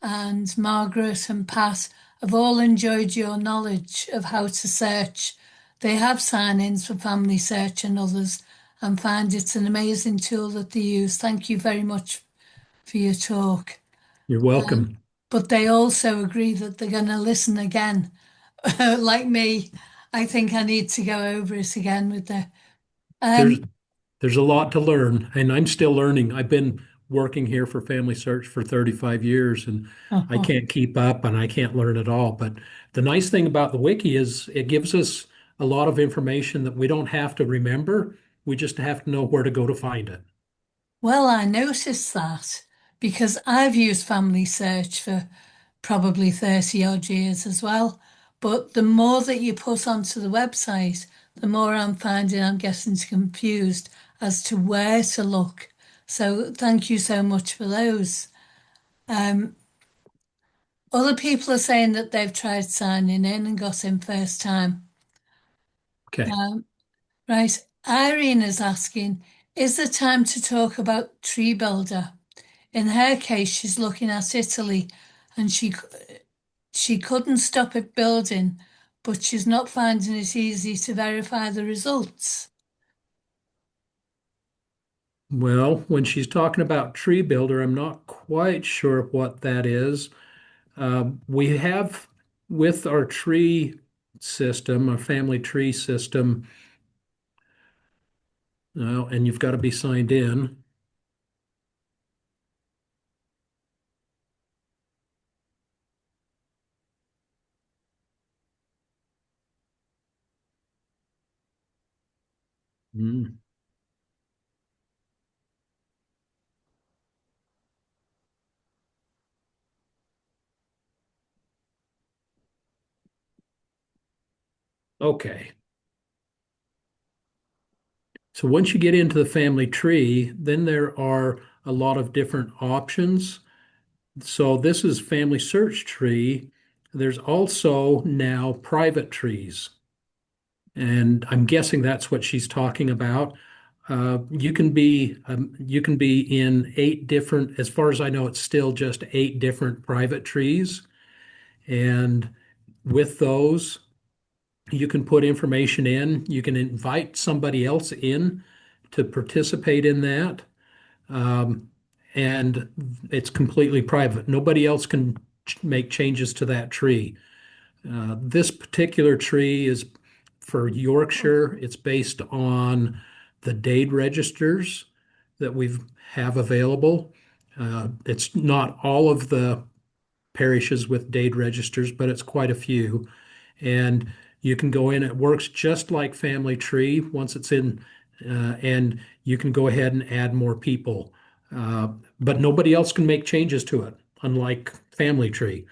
and Margaret and Pat have all enjoyed your knowledge of how to search. They have sign-ins for Family Search and others and find it's an amazing tool that they use. Thank you very much for your talk. You're welcome. But they also agree that they're going to listen again. Like me, I think I need to go over it again with the. There's Um, there's a lot to learn, and I'm still learning. I've been working here for Family Search for 35 years, and I can't keep up and I can't learn it all. But the nice thing about the wiki is it gives us a lot of information that we don't have to remember. We just have to know where to go to find it. Well, I noticed that because I've used Family Search for probably 30 odd years as well. But the more that you put onto the website, the more I'm finding I'm getting confused as to where to look. So thank you so much for those. Other people are saying that they've tried signing in and got in first time. Okay. Right. Irene is asking, Is the time to talk about Tree Builder? In her case, she's looking at Italy, and she couldn't stop it building, but she's not finding it easy to verify the results. Well, when she's talking about tree builder, I'm not quite sure what that is. We have with our tree system, our family tree system, and you've got to be signed in. Hmm. Okay. So once you get into the family tree, then there are a lot of different options. So this is family search tree. There's also now private trees. And I'm guessing that's what she's talking about. You can be in 8 different, as far as I know, it's still just 8 different private trees. And with those, you can put information in. You can invite somebody else in to participate in that. Um, and it's completely private. Nobody else can make changes to that tree. This particular tree is for Yorkshire. It's based on the deed registers that we have available. It's not all of the parishes with deed registers, but it's quite a few. And you can go in, it works just like Family Tree once it's in, and you can go ahead and add more people. But nobody else can make changes to it, unlike Family Tree.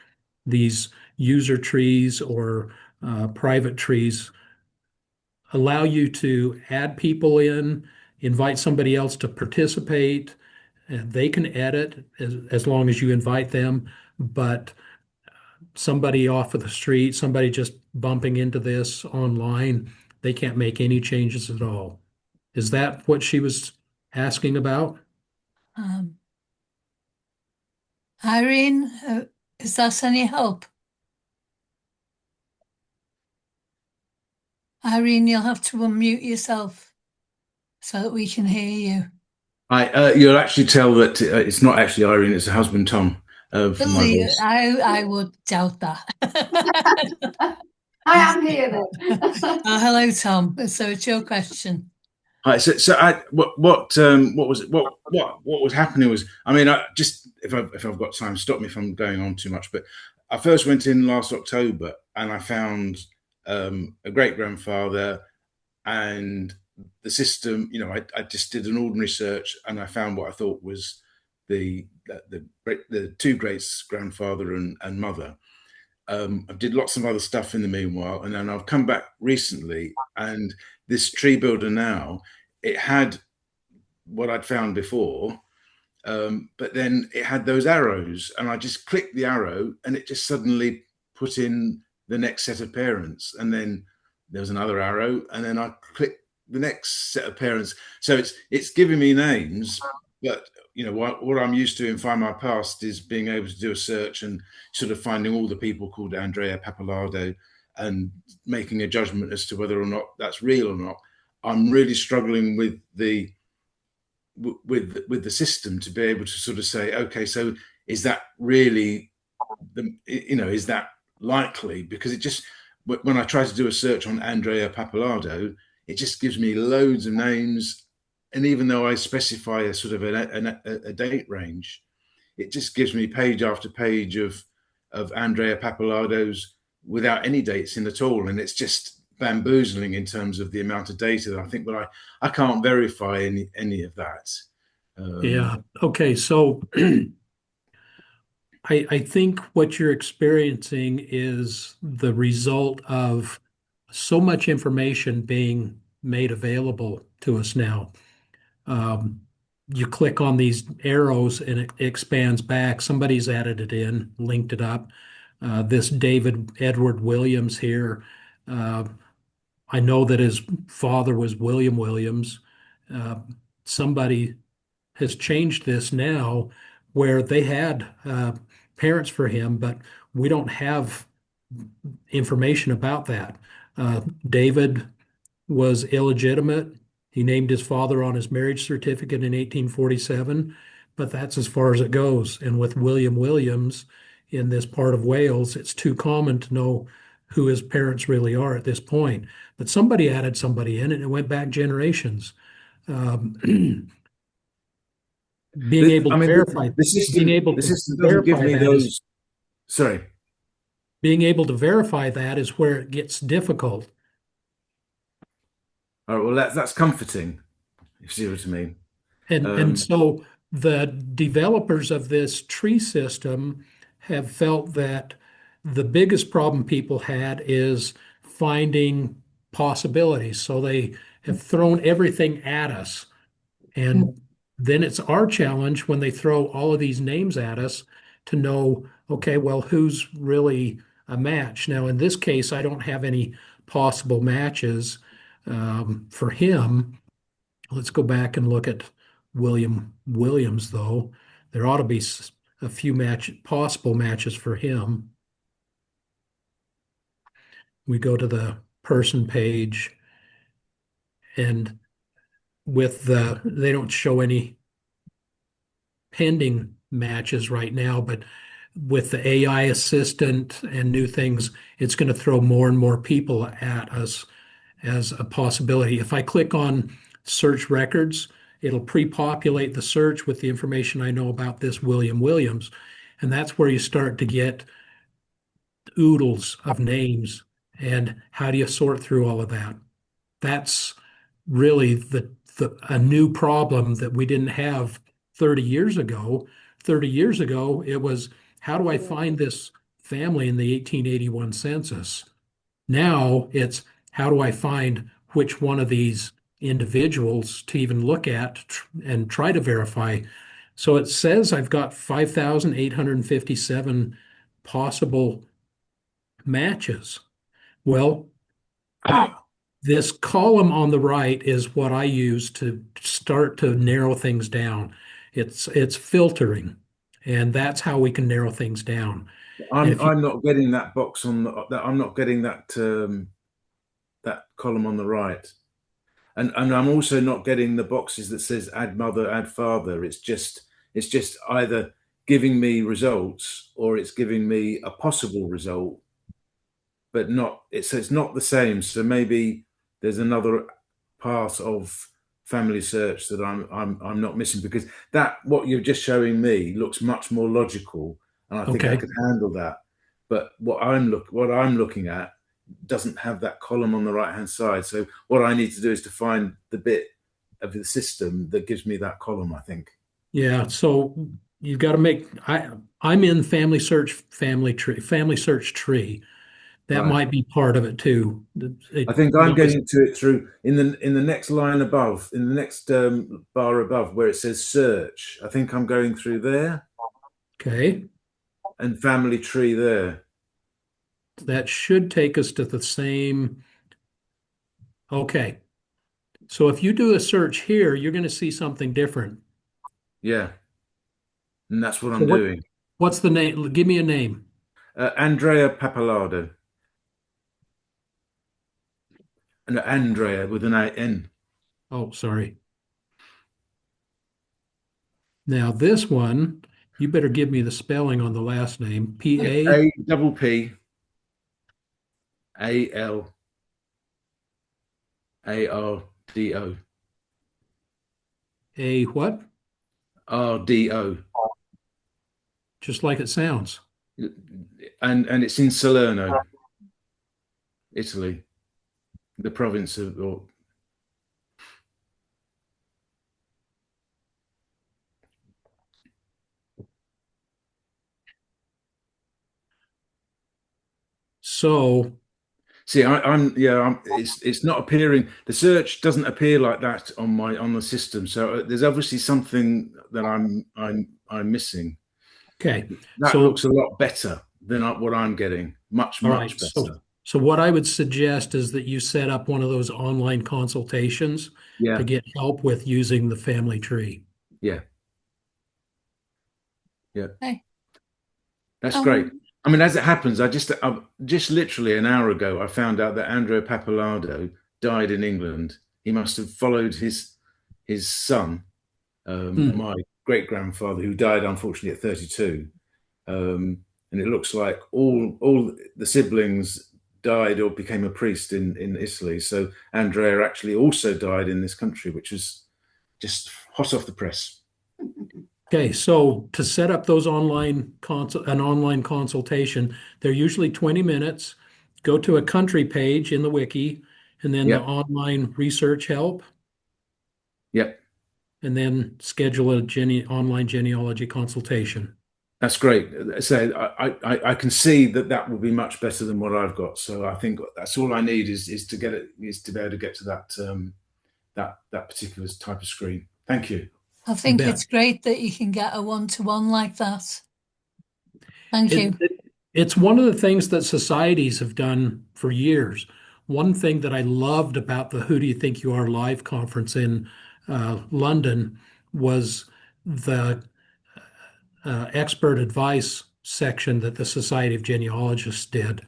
These user trees or private trees allow you to add people in, invite somebody else to participate. And they can edit as long as you invite them, but somebody off of the street, somebody just bumping into this online, they can't make any changes at all. Is that what she was asking about? Um, Irene, is that any help? Irene, you'll have to unmute yourself so that we can hear you. You'll actually tell that it's not actually Irene; it's her husband Tom. From my voice. I would doubt that. I am here then. Oh, hello, Tom. So it's your question. Hi. What was it? What was happening was, I mean, I just if I've got time, stop me if I'm going on too much. But I first went in last October and I found a great grandfather and the system. You know, I just did an ordinary search and I found what I thought was the two greats, grandfather and mother. I did lots of other stuff in the meanwhile, and then I've come back recently, and this tree builder now, it had what I'd found before, but then it had those arrows, and I just clicked the arrow, and it just suddenly put in the next set of parents, and then there was another arrow, and then I clicked the next set of parents. So it's giving me names, but you know what I'm used to in Find My Past is being able to do a search and sort of finding all the people called Andrea Pappalardo and making a judgment as to whether or not that's real or not. I'm really struggling with the system to be able to sort of say, okay, so is that really is that likely? Because it just, when I try to do a search on Andrea Pappalardo, it just gives me loads of names. And even though I specify a sort of a date range, it just gives me page after page of Andrea Pappalardo's without any dates in at all. And it's just bamboozling in terms of the amount of data that I think, but I can't verify any of that. Yeah. Okay. So I think what you're experiencing is the result of so much information being made available to us now. You click on these arrows and it expands back. Somebody's added it in, linked it up. This David Edward Williams here, I know that his father was William Williams. Uh, somebody has changed this now where they had parents for him, but we don't have information about that. David was illegitimate. He named his father on his marriage certificate in 1847, but that's as far as it goes. And with William Williams in this part of Wales, it's too common to know who his parents really are at this point. But somebody added somebody in, and it went back generations. Being able to verify, the system doesn't give verify me that those. is, Sorry. being able to verify that is where it gets difficult. All right, well, that's comforting, if you see what I mean. And so the developers of this tree system have felt that the biggest problem people had is finding possibilities. So they have thrown everything at us. And then it's our challenge when they throw all of these names at us to know, okay, well, who's really a match? Now, in this case, I don't have any possible matches for him. Let's go back and look at William Williams, though. There ought to be a few possible matches for him. We go to the person page, and they don't show any pending matches right now, but with the AI assistant and new things, it's going to throw more and more people at us as a possibility. If I click on search records, it'll pre-populate the search with the information I know about this William Williams. And that's where you start to get oodles of names. And how do you sort through all of that? That's really a new problem that we didn't have 30 years ago. 30 years ago, it was, how do I find this family in the 1881 census? Now it's, how do I find which one of these individuals to even look at and try to verify? So it says I've got 5,857 possible matches. Well, this column on the right is what I use to start to narrow things down. It's filtering, and that's how we can narrow things down. I'm not getting that box on that. I'm not getting that that column on the right, and I'm also not getting the boxes that says add mother, add father. It's just either giving me results or it's giving me a possible result, but not. It's not the same. So maybe there's another part of Familysearch that I'm not missing, because that what you're just showing me looks much more logical, and I think I could handle that. But what I'm looking at doesn't have that column on the right hand side. So what I need to do is to find the bit of the system that gives me that column, I think. Yeah, so you've got to make. I'm in Familysearch tree. That might be part of it too. I think I'm getting to it through in the next line above, in the next bar above, where it says search. I think I'm going through there. Okay. And family tree there. That should take us to the same. Okay. So if you do a search here, you're going to see something different. Yeah. And that's what I'm doing. What's the name? Give me a name. Andrea Pappalardo. And Andrea with an N. Oh, sorry. Now this one, you better give me the spelling on the last name. P-P-P-A-L-A-R-D-O. A what? R-D-O. Just like it sounds. And it's in Salerno, Italy, the province of. So, see, it's not appearing. The search doesn't appear like that on the system. So there's obviously something that I'm missing. Okay, that looks a lot better than what I'm getting. Much better. So So what I would suggest is that you set up one of those online consultations to Yeah, get help with using the family tree. yeah, yeah. Okay. That's great. Um, I mean, as it happens, just literally an hour ago, I found out that Andrea Pappalardo died in England. He must have followed his son, Hmm. my great grandfather, who died unfortunately at 32. And it looks like all the siblings died or became a priest in Italy. So Andrea actually also died in this country, which was just hot off the press. Okay, so to set up those an online consultation, they're usually 20 minutes. Go to a country page in the wiki, and then the Yep, online research help, yep. and then schedule a online genealogy consultation. That's great. So I can see that that will be much better than what I've got. So I think that's all I need is to get it is to be able to get to that particular type of screen. Thank you. I You think bet. it's great that you can get a one-to-one like that. Thank It, you. it- it's one of the things that societies have done for years. One thing that I loved about the Who Do You Think You Are Live conference in London was the expert advice section that the Society of Genealogists did.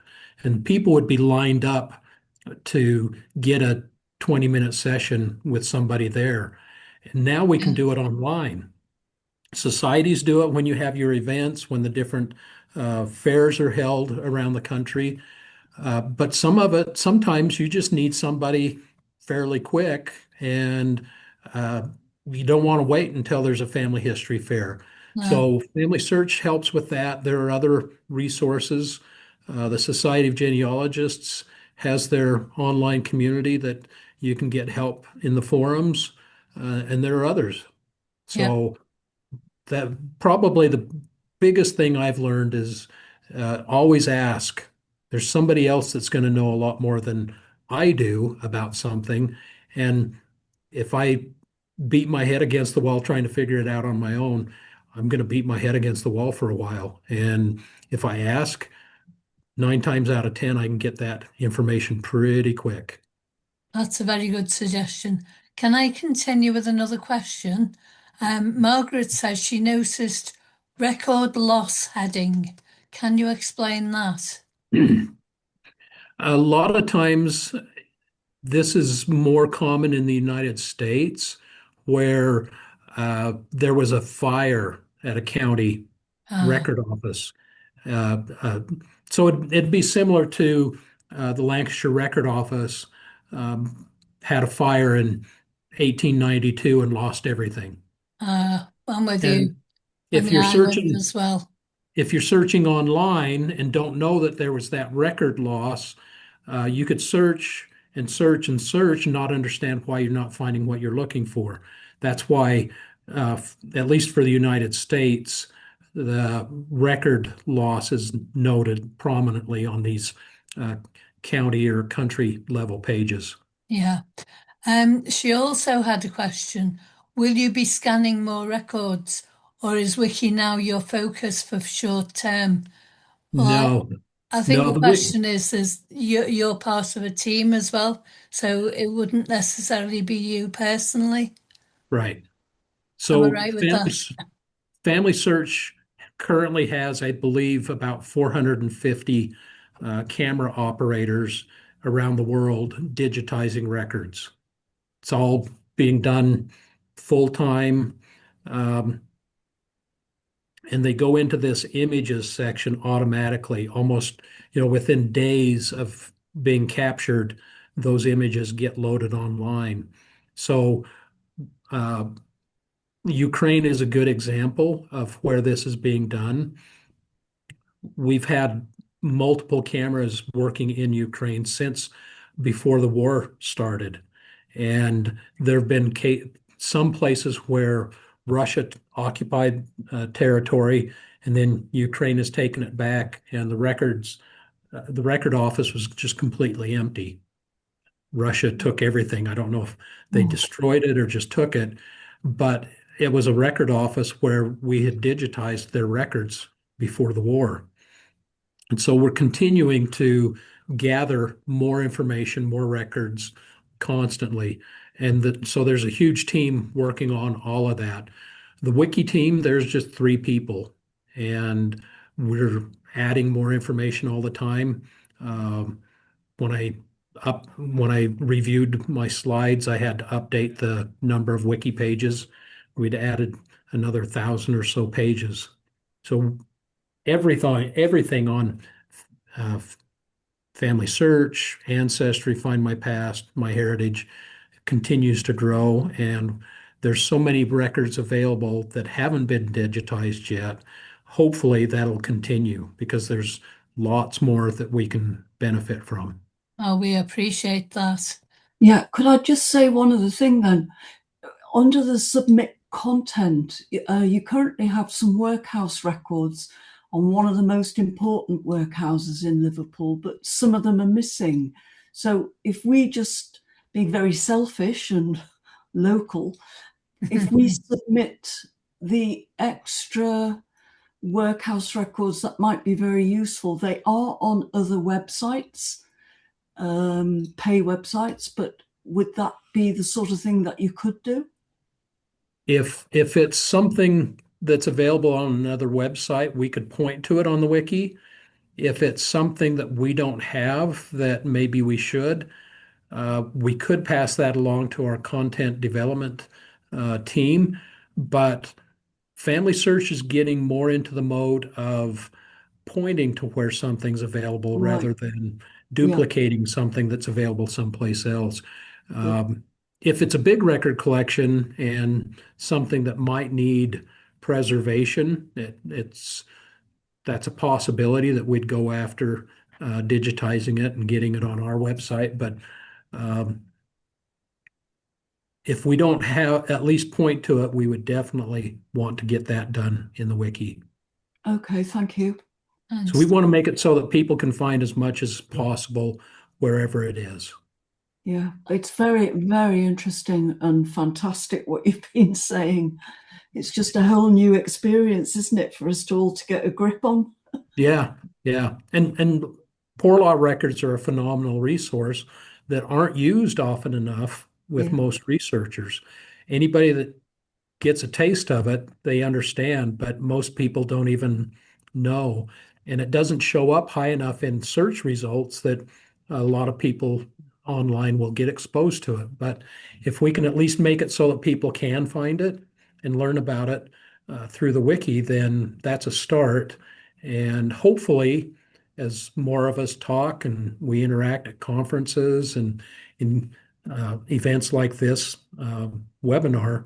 And people would be lined up to get a 20-minute session with somebody there. And now we can Yeah. do it online. Societies do it when you have your events, when the different fairs are held around the country. But sometimes you just need somebody fairly quick, and uh, you don't want to wait until there's a family history fair. No. So Family Search helps with that. There are other resources. The Society of Genealogists has their online community that you can get help in the forums, and there are others. Yeah. So that probably the biggest thing I've learned is always ask. There's somebody else that's going to know a lot more than I do about something. And if I beat my head against the wall trying to figure it out on my own, I'm going to beat my head against the wall for a while. And if I ask, 9 times out of 10, I can get that information pretty quick. That's a very good suggestion. Can I continue with another question? Margaret says she noticed record loss heading. Can you explain that? A lot of times, this is more common in the United States where there was a fire at a county Ah, record office. Uh, uh, so it'd be similar to the Lancashire Record Office had a fire in 1892 and lost everything. I'm with you. And On if the you're island searching as well. if you're searching online and don't know that there was that record loss, you could search and search and search and not understand why you're not finding what you're looking for. That's why, at least for the United States, the record loss is noted prominently on these uh, county or country level pages. Yeah. She also had a question. Will you be scanning more records, or is Wiki now your focus for short term? Well, No, I think no, the question is you're part of a team as well, so it wouldn't necessarily be you personally. right. Am I So right with that? Family Search currently has, I believe, about 450 camera operators around the world digitizing records. It's all being done full time. Um, and they go into this images section automatically, almost, within days of being captured, those images get loaded online. So uh, Ukraine is a good example of where this is being done. We've had multiple cameras working in Ukraine since before the war started. And there have been some places where Russia occupied territory, and then Ukraine has taken it back, and the record office was just completely empty. Russia took everything. I don't know if they Mm. destroyed it or just took it, but it was a record office where we had digitized their records before the war. And so we're continuing to gather more information, more records constantly. So there's a huge team working on all of that. The wiki team, there's just 3 people, and we're adding more information all the time. Um, when I reviewed my slides, I had to update the number of wiki pages. We'd added another 1,000 or so pages. So everything on uh, Family Search, Ancestry, Find My Past, My Heritage continues to grow, and there's so many records available that haven't been digitized yet. Hopefully that'll continue because there's lots more that we can benefit from. Oh, we appreciate that. Yeah, could I just say one other thing then? Under the submit content, you currently have some workhouse records on one of the most important workhouses in Liverpool, but some of them are missing. So if we just be very selfish and local, if we submit the extra workhouse records that might be very useful, they are on other websites, pay websites, but would that be the sort of thing that you could do? If it's something that's available on another website, we could point to it on the wiki. If it's something that we don't have that maybe we should, we could pass that along to our content development team. But Family Search is getting more into the mode of pointing to where something's available Right. rather than Yeah. duplicating something that's available someplace else. Yeah. If it's a big record collection and something that might need preservation, that's a possibility that we'd go after digitizing it and getting it on our website. But if we don't have at least point to it, we would definitely want to get that done in the wiki. Okay, thank you. So we want to make it so that people can find as much as possible wherever it is. Yeah, it's very, very interesting and fantastic what you've been saying. It's just a whole new experience, isn't it, for us all to get a grip on? Yeah, yeah. And poor law records are a phenomenal resource that aren't used often enough with Yeah. most researchers. Anybody that gets a taste of it, they understand, but most people don't even know. And it doesn't show up high enough in search results that a lot of people online will get exposed to it. But if we can at least make it so that people can find it and learn about it through the wiki, then that's a start. And hopefully, as more of us talk and we interact at conferences and in events like this webinar,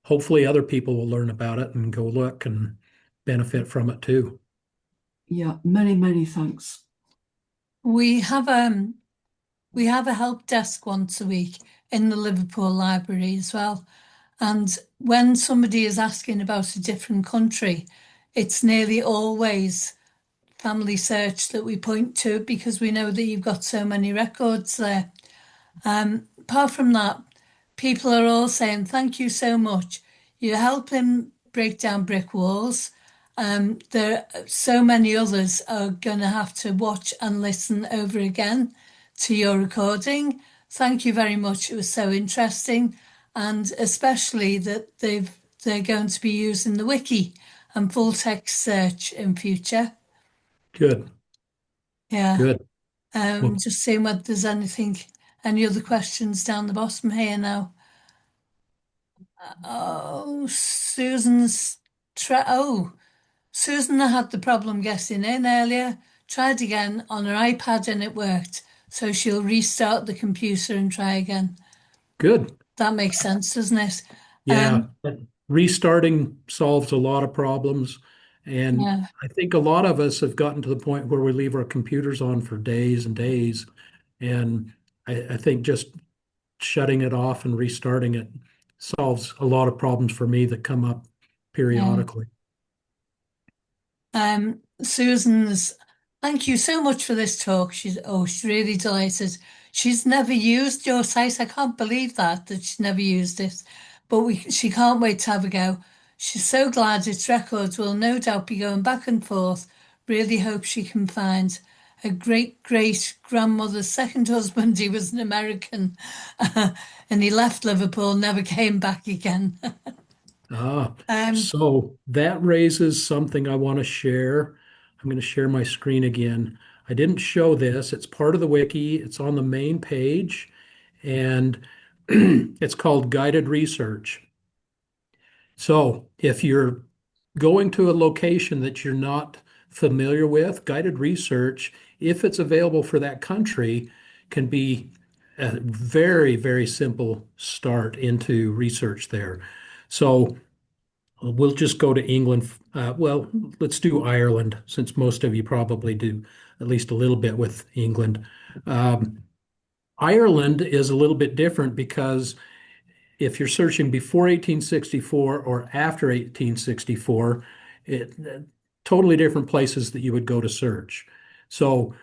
hopefully other people will learn about it and go look and benefit from it too. Yeah, many, many thanks. We have a help desk once a week in the Liverpool Library as well. And when somebody is asking about a different country, it's nearly always Family Search that we point to because we know that you've got so many records there. Apart from that, people are all saying, thank you so much. You're helping break down brick walls. There are so many others are going to have to watch and listen over again to your recording. Thank you very much. It was so interesting. And especially that they're going to be using the wiki and full text search in future. Good, Yeah. good. Well, Just seeing whether there's any other questions down the bottom here now. Oh, Susan had the problem getting in earlier, tried again on her iPad and it worked. So she'll restart the computer and try again. good. That makes sense, doesn't it? Yeah. Restarting solves a lot of problems. And Yeah. I think a lot of us have gotten to the point where we leave our computers on for days and days. And I think just shutting it off and restarting it solves a lot of problems for me that come up periodically. Susan's, thank you so much for this talk. She's really delighted. She's never used your site. I can't believe that she's never used it, but she can't wait to have a go. She's so glad its records will no doubt be going back and forth. Really hope she can find her great great grandmother's second husband. He was an American, and he left Liverpool, never came back again. Ah, Um, so that raises something I want to share. I'm going to share my screen again. I didn't show this. It's part of the wiki. It's on the main page, and it's called guided research. So if you're going to a location that you're not familiar with, guided research, if it's available for that country, can be a very, very simple start into research there. So we'll just go to England. Well, let's do Ireland, since most of you probably do at least a little bit with England. Um, Ireland is a little bit different because if you're searching before 1864 or after 1864, totally different places that you would go to search. So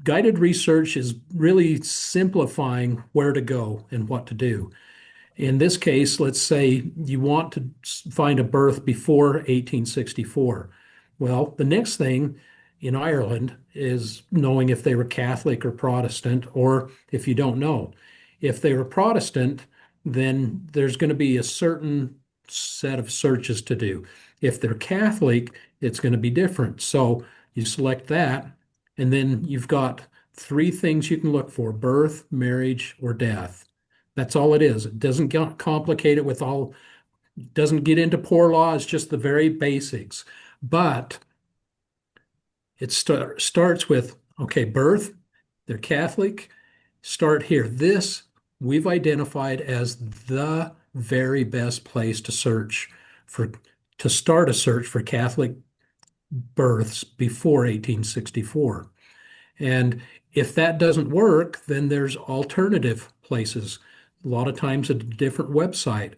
guided research is really simplifying where to go and what to do. In this case, let's say you want to find a birth before 1864. Well, the next thing in Ireland is knowing if they were Catholic or Protestant, or if you don't know. If they were Protestant, then there's going to be a certain set of searches to do. If they're Catholic, it's going to be different. So you select that, and then you've got three things you can look for: birth, marriage, or death. That's all it is. It doesn't get complicated with all, doesn't get into poor law. It's just the very basics. But it starts with, okay, birth, they're Catholic, start here. This we've identified as the very best place to search for, to start a search for Catholic births before 1864. And if that doesn't work, then there's alternative places, a lot of times a different website.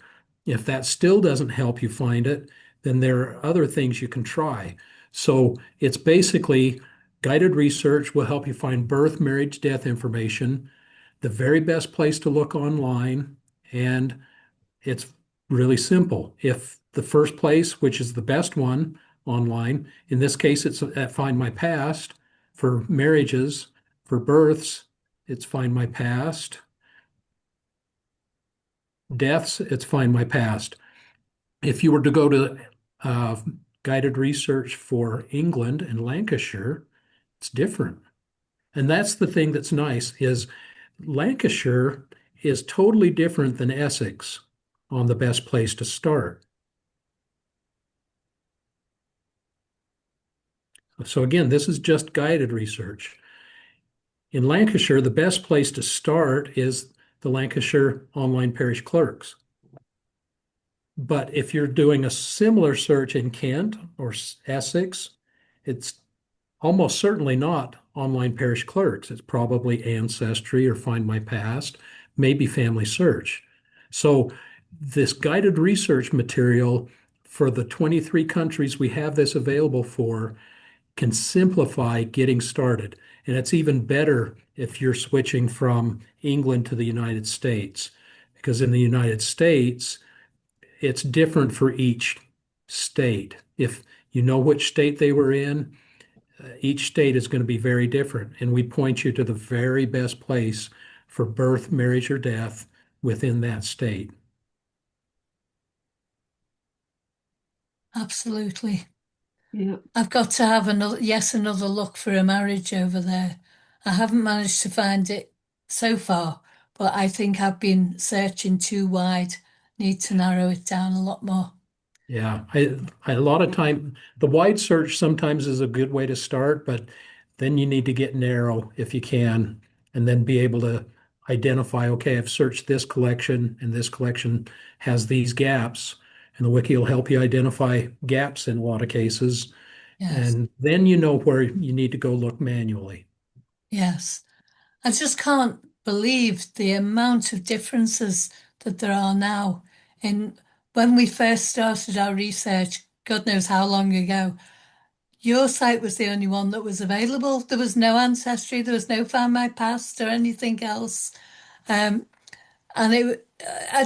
If that still doesn't help you find it, then there are other things you can try. So it's basically guided research will help you find birth, marriage, death information, the very best place to look online, and it's really simple. If the first place, which is the best one online, in this case, it's at Find My Past. For marriages, for births, it's Find My Past. Deaths, it's Find My Past. If you were to go to guided research for England and Lancashire, it's different. And that's the thing that's nice is Lancashire is totally different than Essex on the best place to start. So again, this is just guided research. In Lancashire, the best place to start is the Lancashire Online Parish Clerks. But if you're doing a similar search in Kent or Essex, it's almost certainly not Online Parish Clerks. It's probably Ancestry or Find My Past, maybe Familysearch. So this guided research material for the 23 countries we have this available for can simplify getting started. And it's even better if you're switching from England to the United States, because in the United States, it's different for each state. If you know which state they were in, each state is going to be very different. And we point you to the very best place for birth, marriage, or death within that state. Absolutely. Yeah. I've got to have another look for a marriage over there. I haven't managed to find it so far, but I think I've been searching too wide. Need to narrow it down a lot more. Yeah, a lot of time, the wide search sometimes is a good way to start, but then you need to get narrow if you can, and then be able to identify, okay, I've searched this collection and this collection has these gaps, and the wiki will help you identify gaps in a lot of cases. Yes, And then you know where you need to go look manually. yes. I just can't believe the amount of differences that there are now. In when we first started our research, God knows how long ago, your site was the only one that was available. There was no Ancestry, there was no Find My Past or anything else. And I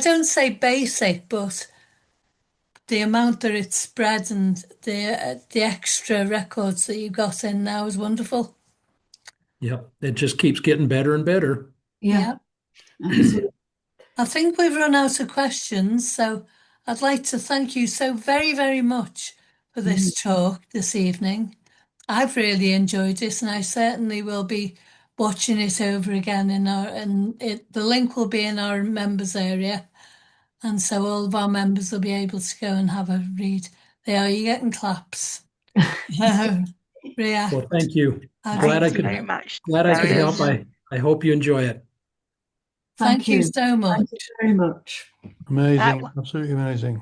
don't say basic, but the amount that it spread and the extra records that you got in now is wonderful. Yep. It just keeps getting better and better. Yeah, absolutely. I think we've run out of questions, so I'd like to thank you so very, very much for this talk this evening. I've really enjoyed it, and I certainly will be watching it over again the link will be in our members area, and so all of our members will be able to go and have a read. There, you're getting claps. React. Well, thank you. Glad I Thank you very much. Glad I could Darris. help. I hope you enjoy it. Thank you so much. Thank you very much. Amazing, That- absolutely amazing.